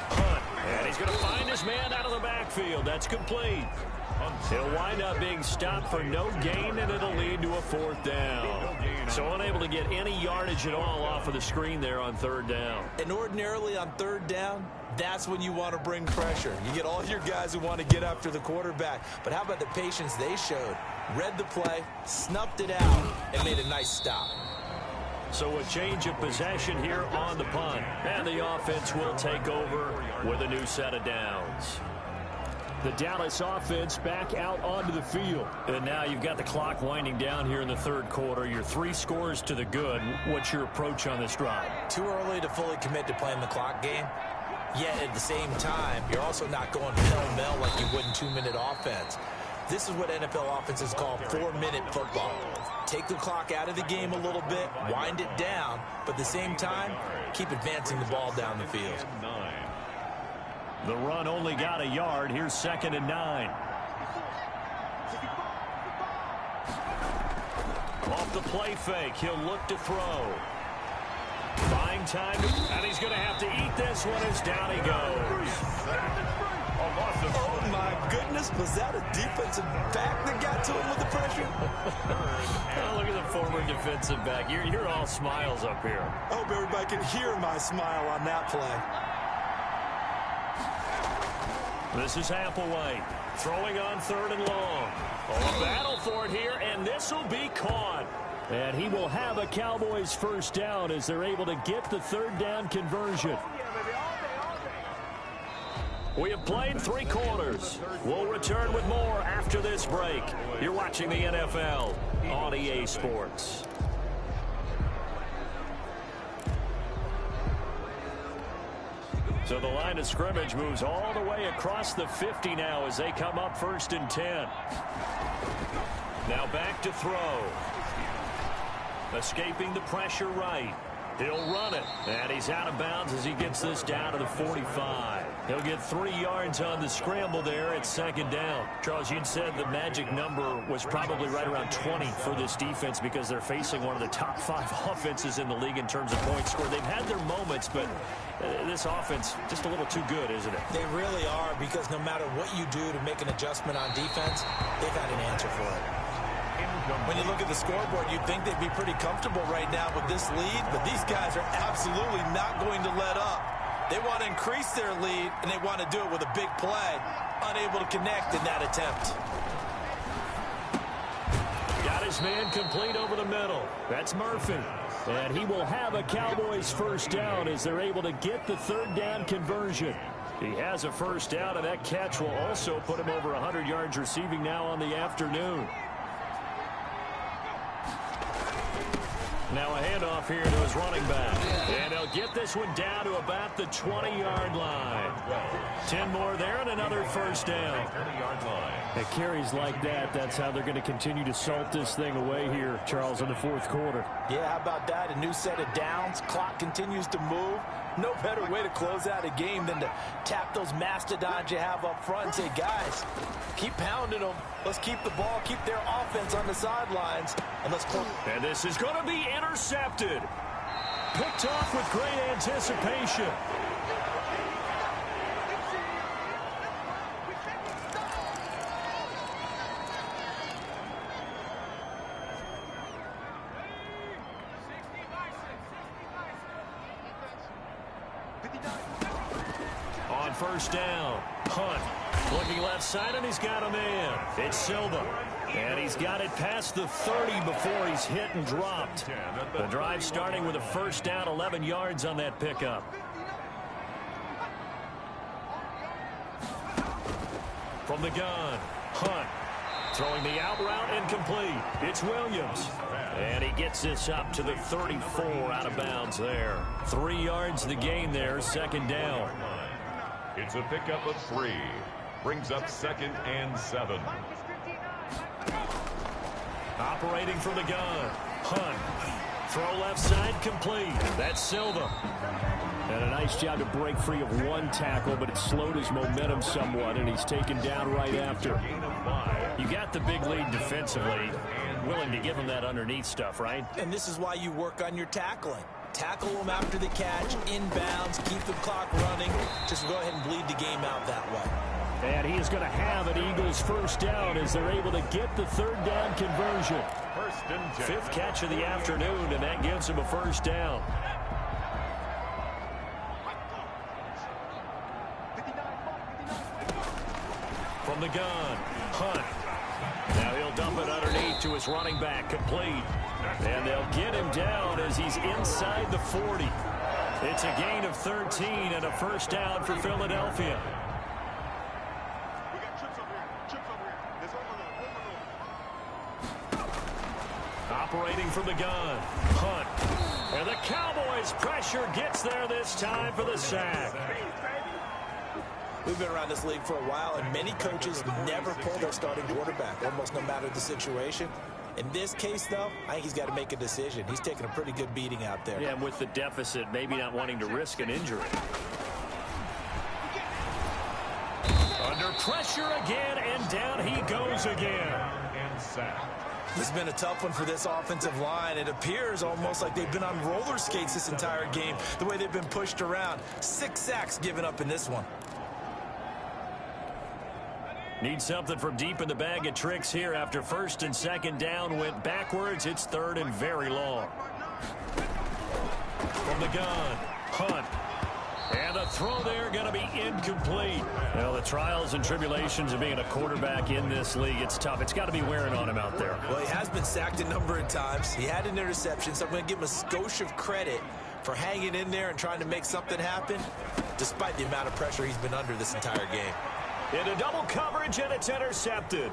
Speaker 2: Hunt. And he's going to find his man out of the backfield. That's complete. He'll wind up being stopped for no gain, and it'll lead to a fourth down. So unable to get any yardage at all off of the screen there on third down.
Speaker 3: And ordinarily on third down, that's when you want to bring pressure. You get all your guys who want to get after the quarterback. But how about the patience they showed? Read the play, snuffed it out, and made a nice stop.
Speaker 2: So a change of possession here on the punt. And the offense will take over with a new set of downs. The Dallas offense back out onto the field. And now you've got the clock winding down here in the third quarter. You're 3 scores to the good. What's your approach on this drive?
Speaker 3: Too early to fully commit to playing the clock game. Yet at the same time, you're also not going pell-mell like you would in 2-minute offense. This is what NFL offenses call 4-minute football. Take the clock out of the game a little bit, wind it down, but at the same time, keep advancing the ball down the field.
Speaker 2: The run only got a yard. Here's 2nd and 9. Off the play fake, he'll look to throw. Buying time, and he's going to have to eat this one as down he goes.
Speaker 3: Oh, my goodness. Was that a defensive back that got to him with the pressure?
Speaker 2: Oh, look at the former defensive back. You're all smiles up here.
Speaker 6: I hope everybody can hear my smile on that play.
Speaker 2: This is Applewhite throwing on 3rd and long. Oh, a battle for it here, and this will be caught. And he will have a Cowboys first down as they're able to get the 3rd down conversion. We have played 3 quarters. We'll return with more after this break. You're watching the NFL on EA Sports. So the line of scrimmage moves all the way across the 50 now as they come up 1st and 10. Now back to throw. Escaping the pressure right. He'll run it. And he's out of bounds as he gets this down to the 45. He'll get 3 yards on the scramble there at 2nd down. Charles, you'd said the magic number was probably right around 20 for this defense because they're facing one of the top 5 offenses in the league in terms of points scored. They've had their moments, but this offense just a little too good, isn't it?
Speaker 3: They really are, because no matter what you do to make an adjustment on defense, they've had an answer for it. When you look at the scoreboard, you'd think they'd be pretty comfortable right now with this lead, but these guys are absolutely not going to let up. They want to increase their lead, and they want to do it with a big play. Unable to connect in that attempt.
Speaker 2: Got his man complete over the middle. That's Murphy. And he will have a Cowboys first down as they're able to get the 3rd down conversion. He has a first down, and that catch will also put him over 100 yards receiving now on the afternoon. Now a handoff here to his running back. And he'll get this one down to about the 20-yard line. 10 more there and another first down.
Speaker 1: 30-yard line.
Speaker 2: At carries like that, that's how they're going to continue to salt this thing away here, Charles, in the fourth quarter.
Speaker 3: Yeah, how about that? A new set of downs. Clock continues to move. No better way to close out a game than to tap those mastodons you have up front and say, guys, keep pounding them. Let's keep the ball, keep their offense on the sidelines, and let's close.
Speaker 2: And this is going to be intercepted. Picked off with great anticipation. On first down, Hunt looking left side, and he's got a man. It's Silva, and he's got it past the 30 before he's hit and dropped. The drive starting with a first down, 11 yards on that pickup. From the gun, Hunt throwing the out route incomplete. It's Williams. And he gets this up to the 34 out of bounds there. 3 yards the gain there, second down.
Speaker 1: It's a pickup of 3. Brings up 2nd and 7.
Speaker 2: Operating from the gun, Hunt. Throw left side complete. That's Silva. And a nice job to break free of one tackle, but it slowed his momentum somewhat, and he's taken down right after. You got the big lead defensively. Willing to give him that underneath stuff, right?
Speaker 3: And this is why you work on your tackling. Tackle them after the catch, inbounds, keep the clock running. Just go ahead and bleed the game out that way.
Speaker 2: And he is going to have an Eagles first down as they're able to get the third down conversion.
Speaker 1: First and 10.
Speaker 2: Fifth catch of the afternoon, and that gives him a first down. From the gun, Hunt. Now he'll dump it underneath to his running back, complete. And they'll get him down as he's inside the 40. It's a gain of 13 and a first down for Philadelphia. Operating from the gun, Hunt. And the Cowboys' pressure gets there this time for the sack.
Speaker 3: We've been around this league for a while, and many coaches never pull their starting quarterback, almost no matter the situation. In this case, though, I think he's got to make a decision. He's taking a pretty good beating out there.
Speaker 2: Yeah, and with the deficit, maybe not wanting to risk an injury. Under pressure again, and down he goes again.
Speaker 1: And sack.
Speaker 3: This has been a tough one for this offensive line. It appears almost like they've been on roller skates this entire game, the way they've been pushed around. 6 sacks given up in this one.
Speaker 2: Need something from deep in the bag of tricks here after first and second down went backwards. It's third and very long. From the gun, Hunt. And the throw there going to be incomplete. Well, the trials and tribulations of being a quarterback in this league, it's tough. It's got to be wearing on him out there.
Speaker 3: Well, he has been sacked a number of times. He had an interception, so I'm going to give him a skosh of credit for hanging in there and trying to make something happen, despite the amount of pressure he's been under this entire game.
Speaker 2: Into double coverage, and it's intercepted.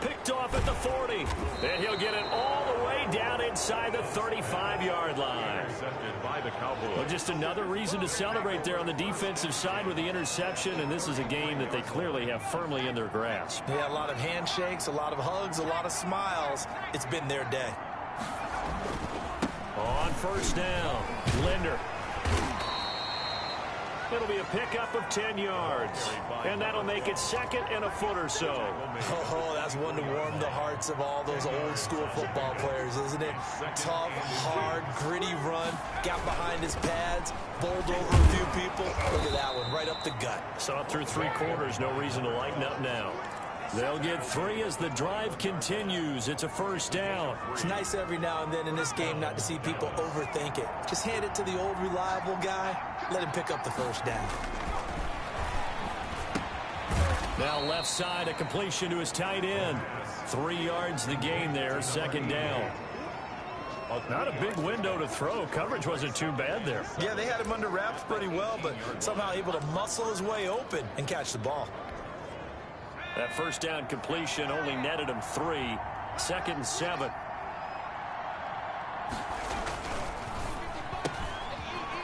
Speaker 2: Picked off at the 40. And he'll get it all the way down inside the 35-yard line.
Speaker 1: Intercepted by the Cowboys.
Speaker 2: Well, just another reason to celebrate there on the defensive side with the interception, and this is a game that they clearly have firmly in their grasp.
Speaker 3: Yeah, a lot of handshakes, a lot of hugs, a lot of smiles. It's been their day.
Speaker 2: On first down, Linder. It'll be a pickup of 10 yards, and that'll make it second and a foot or so.
Speaker 3: Oh, that's one to warm the hearts of all those old school football players, isn't it? Tough, hard, gritty run, got behind his pads, bowled over a few people. Look at that one, right up the gut.
Speaker 2: Saw it through 3 quarters, no reason to lighten up now. They'll get 3 as the drive continues. It's a first down.
Speaker 3: It's nice every now and then in this game not to see people overthink it. Just hand it to the old reliable guy. Let him pick up the first down.
Speaker 2: Now left side, a completion to his tight end. 3 yards the gain there, second down. Not a big window to throw. Coverage wasn't too bad there.
Speaker 3: Yeah, they had him under wraps pretty well, but somehow able to muscle his way open and catch the ball.
Speaker 2: That first down completion only netted him 3. Second and 7.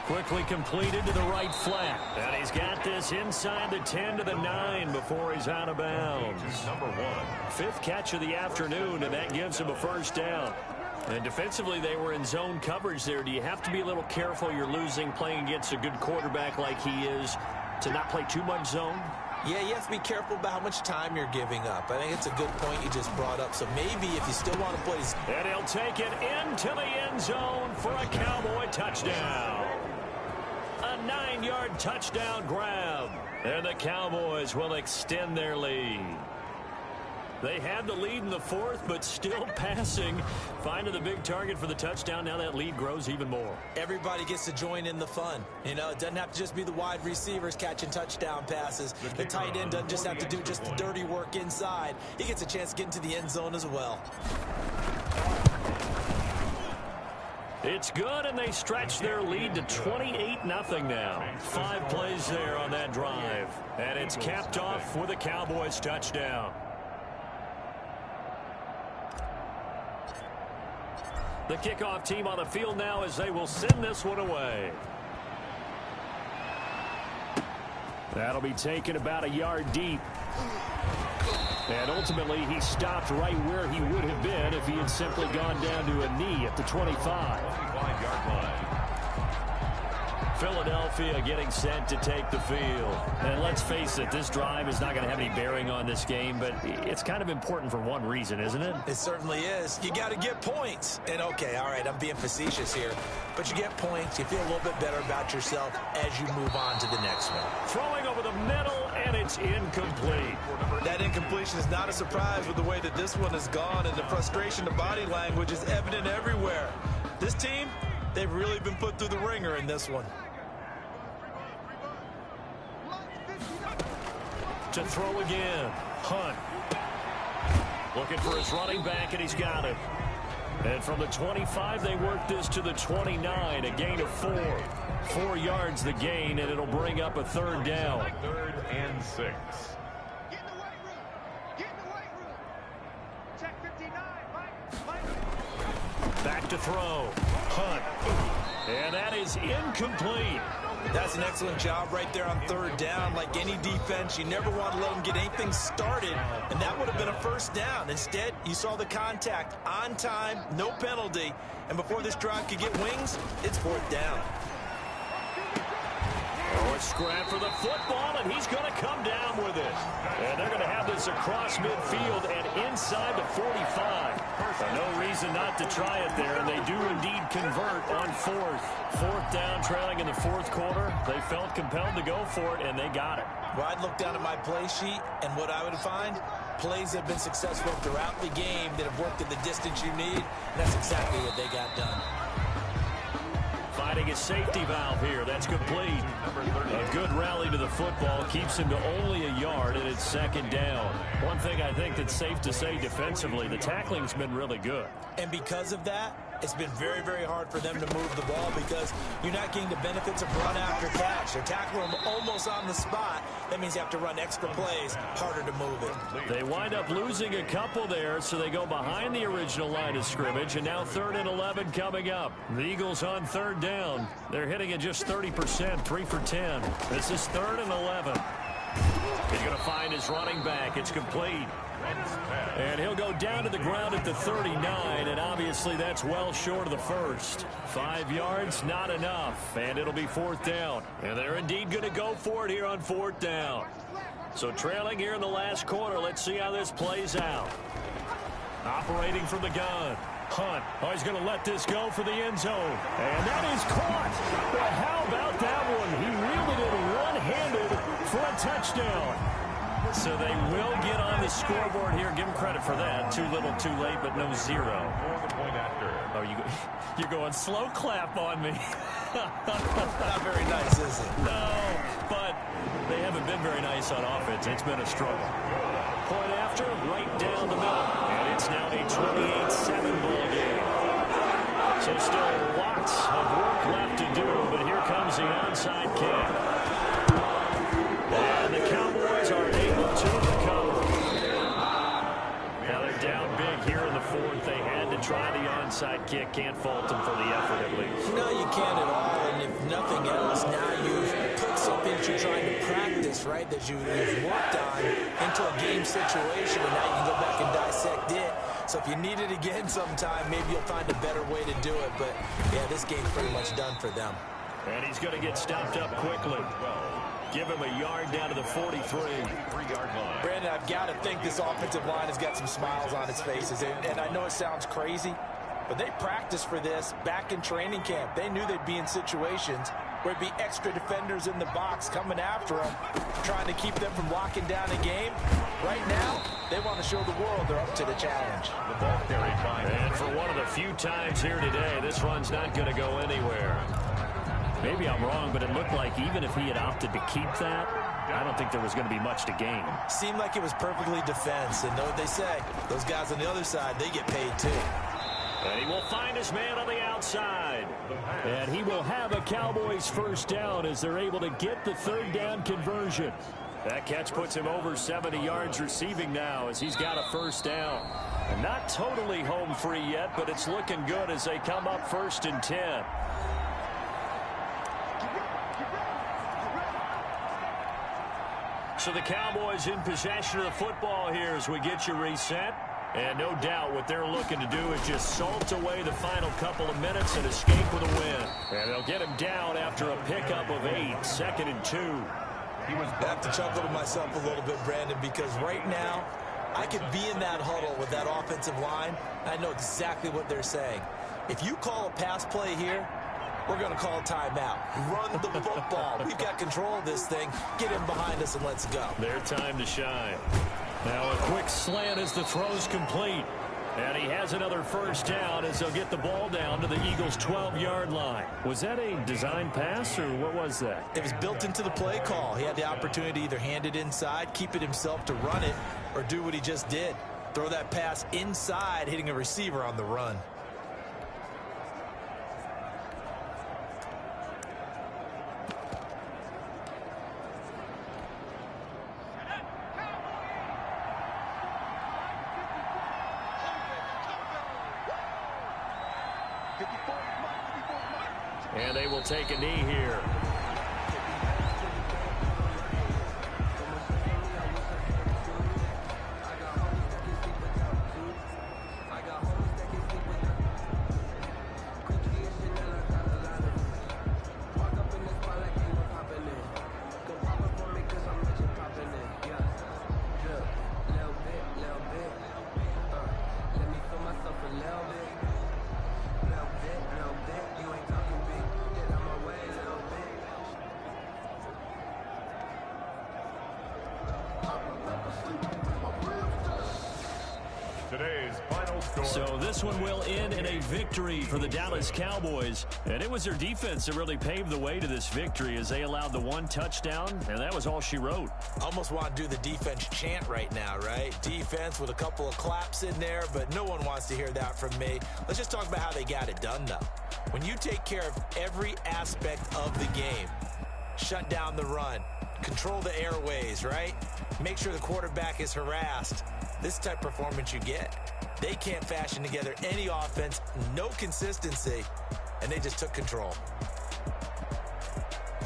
Speaker 2: Quickly completed to the right flat. And he's got this inside the 10 to the 9 before he's out of bounds.
Speaker 1: Number 1.
Speaker 2: Fifth catch of the afternoon, and that gives him a first down. And defensively, they were in zone coverage there. Do you have to be a little careful? You're losing playing against a good quarterback like he is to not play too much zone?
Speaker 6: Yeah, you have to be careful about how much time you're giving up. I think it's a good point you just brought up. So maybe if you still want to play...
Speaker 2: And he'll take it into the end zone for a Cowboy touchdown. A 9-yard touchdown grab. And the Cowboys will extend their lead. They had the lead in the fourth, but still passing. Finding the big target for the touchdown. Now that lead grows even more.
Speaker 6: Everybody gets to join in the fun. You know, it doesn't have to just be the wide receivers catching touchdown passes. The tight end doesn't just have to do just the dirty work inside. He gets a chance to get into the end zone as well.
Speaker 2: It's good, and they stretch their lead to 28-0 now. 5 plays there on that drive. And it's capped off with a Cowboys touchdown. The kickoff team on the field now as they will send this one away. That'll be taken about a yard deep. And ultimately, he stopped right where he would have been if he had simply gone down to a knee at the 25.
Speaker 1: 25-yard line.
Speaker 2: Philadelphia getting set to take the field. And let's face it, this drive is not going to have any bearing on this game, but it's kind of important for one reason, isn't it?
Speaker 6: It certainly is. You got to get points. And okay, all right, I'm being facetious here, but you get points. You feel a little bit better about yourself as you move on to the next one.
Speaker 2: Throwing over the middle, and it's incomplete.
Speaker 6: That incompletion is not a surprise with the way that this one has gone, and the frustration, the body language is evident everywhere. This team, they've really been put through the ringer in this one.
Speaker 2: To throw again. Hunt. Looking for his running back, and he's got it. And from the 25, they work this to the 29, a gain of 4. 4 yards the gain, and it'll bring up a third down.
Speaker 1: 3rd and 6.
Speaker 7: Get in the weight room. Get in the weight room. Check 59. Mike.
Speaker 2: Back to throw. Hunt. And that is incomplete.
Speaker 6: That's an excellent job right there on 3rd down. Like any defense, you never want to let them get anything started, and that would have been a first down. Instead, you saw the contact on time, no penalty, and before this drive could get wings, it's 4th down.
Speaker 2: Oh, a scrap for the football, and he's going to come down with it. And they're going to have this across midfield and inside the 45. No reason not to try it there, and they do indeed convert on 4th. 4th down, trailing in the 4th quarter. They felt compelled to go for it, and they got it.
Speaker 6: Well, I'd look down at my play sheet, and what I would find, plays that have been successful throughout the game that have worked at the distance you need, and that's exactly what they got done.
Speaker 2: Finding a safety valve here. That's complete. A good rally to the football keeps him to only a yard, and it's 2nd down. One thing I think that's safe to say defensively, the tackling's been really good.
Speaker 6: And because of that, it's been very, very hard for them to move the ball because you're not getting the benefits of run after catch. They're tackling them almost on the spot. That means you have to run extra plays, harder to move it.
Speaker 2: They wind up losing a couple there, so they go behind the original line of scrimmage, and now 3rd and 11 coming up. The Eagles on 3rd down. They're hitting at just 30%, 3 for 10. This is 3rd and 11. He's going to find his running back. It's complete. And he'll go down to the ground at the 39, and obviously that's well short of the first. 5 yards, not enough, and it'll be 4th down. And they're indeed going to go for it here on 4th down. So trailing here in the last quarter, let's see how this plays out. Operating from the gun. Hunt. Oh, he's going to let this go for the end zone. And that is caught. But how about that one? He wielded it one-handed for a touchdown. So they will get on the scoreboard here. Give him credit for that. Too little, too late, but no 0. Oh, you're going slow clap on me.
Speaker 6: Not very nice, is it?
Speaker 2: No, but they haven't been very nice on offense. It's been a struggle. Point after, right down the middle. And it's now a 28-7 ball game. So still lots of work left to do, but here comes the onside kick. And the Cowboys are able to recover. Now they're down big here in the 4th. They had to try the onside kick. Can't fault them for the effort, at least.
Speaker 6: No, you can't at all. And if nothing else, now you've put something that you're trying to practice, right, that you've worked on into a game situation, and now you can go back and dissect it. So if you need it again sometime, maybe you'll find a better way to do it. But, yeah, this game's pretty much done for them.
Speaker 2: And he's going to get stopped up quickly. Give him a yard down to the 43-yard line.
Speaker 3: Brandon, I've got to think this offensive line has got some smiles on its faces. And I know it sounds crazy, but they practiced for this back in training camp. They knew they'd be in situations where it'd be extra defenders in the box coming after them, trying to keep them from locking down a game. Right now, they want to show the world they're up to the challenge.
Speaker 1: The ball carried by.
Speaker 2: And for one of the few times here today, this run's not going to go anywhere. Maybe I'm wrong, but it looked like even if he had opted to keep that, I don't think there was going to be much to gain.
Speaker 6: Seemed like it was perfectly defense, and know what they say. Those guys on the other side, they get paid too.
Speaker 2: And he will find his man on the outside. And he will have a Cowboys first down as they're able to get the third down conversion. That catch puts him over 70 yards receiving now as he's got a first down. And not totally home free yet, but it's looking good as they come up 1st and 10. So the Cowboys in possession of the football here as we get you reset. And no doubt what they're looking to do is just salt away the final couple of minutes and escape with a win. And they'll get him down after a pickup of 8, 2nd and 2.
Speaker 6: I have to chuckle to myself a little bit, Brandon, because right now I could be in that huddle with that offensive line. I know exactly what they're saying. If you call a pass play here, we're going to call a timeout. Run the football. We've got control of this thing. Get in behind us and let's go.
Speaker 2: Their time to shine. Now a quick slant as the throw's complete. And he has another first down as they'll get the ball down to the Eagles' 12-yard line. Was that a design pass, or what was that?
Speaker 6: It was built into the play call. He had the opportunity to either hand it inside, keep it himself to run it, or do what he just did. Throw that pass inside, hitting a receiver on the run.
Speaker 2: And they will take a knee here.
Speaker 1: Today's final score.
Speaker 2: So this one will end in a victory for the Dallas Cowboys. And it was their defense that really paved the way to this victory as they allowed the 1 touchdown, and that was all she wrote.
Speaker 6: Almost want to do the defense chant right now, right? Defense with a couple of claps in there, but no one wants to hear that from me. Let's just talk about how they got it done, though. When you take care of every aspect of the game, shut down the run, control the airways, right? Make sure the quarterback is harassed. This type of performance you get. They can't fashion together any offense, no consistency, and they just took control.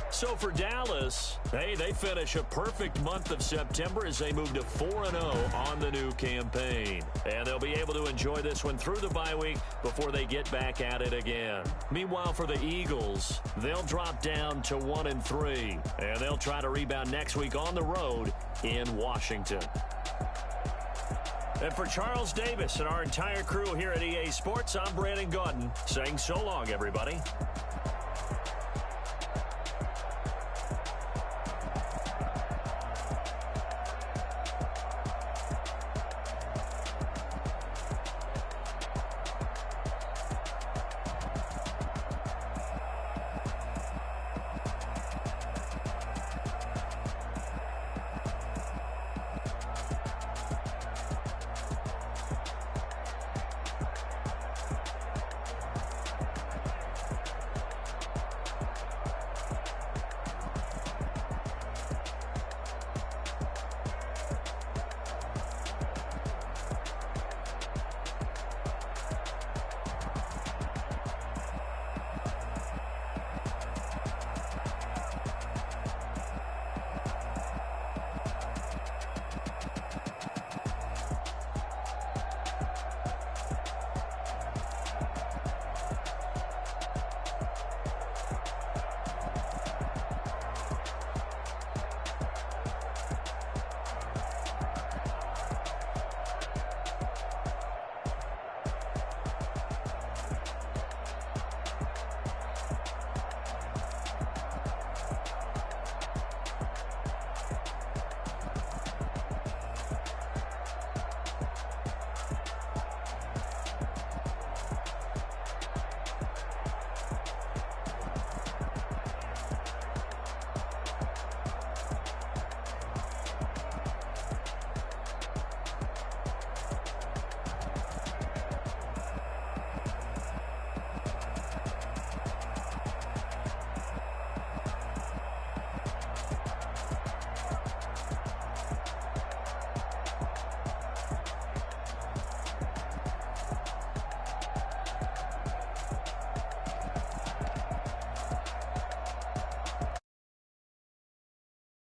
Speaker 2: So for Dallas, hey, they finish a perfect month of September as they move to 4-0 on the new campaign. And they'll be able to enjoy this one through the bye week before they get back at it again. Meanwhile, for the Eagles, they'll drop down to 1-3. And they'll try to rebound next week on the road in Washington. And for Charles Davis and our entire crew here at EA Sports, I'm Brandon Gaudin saying so long, everybody.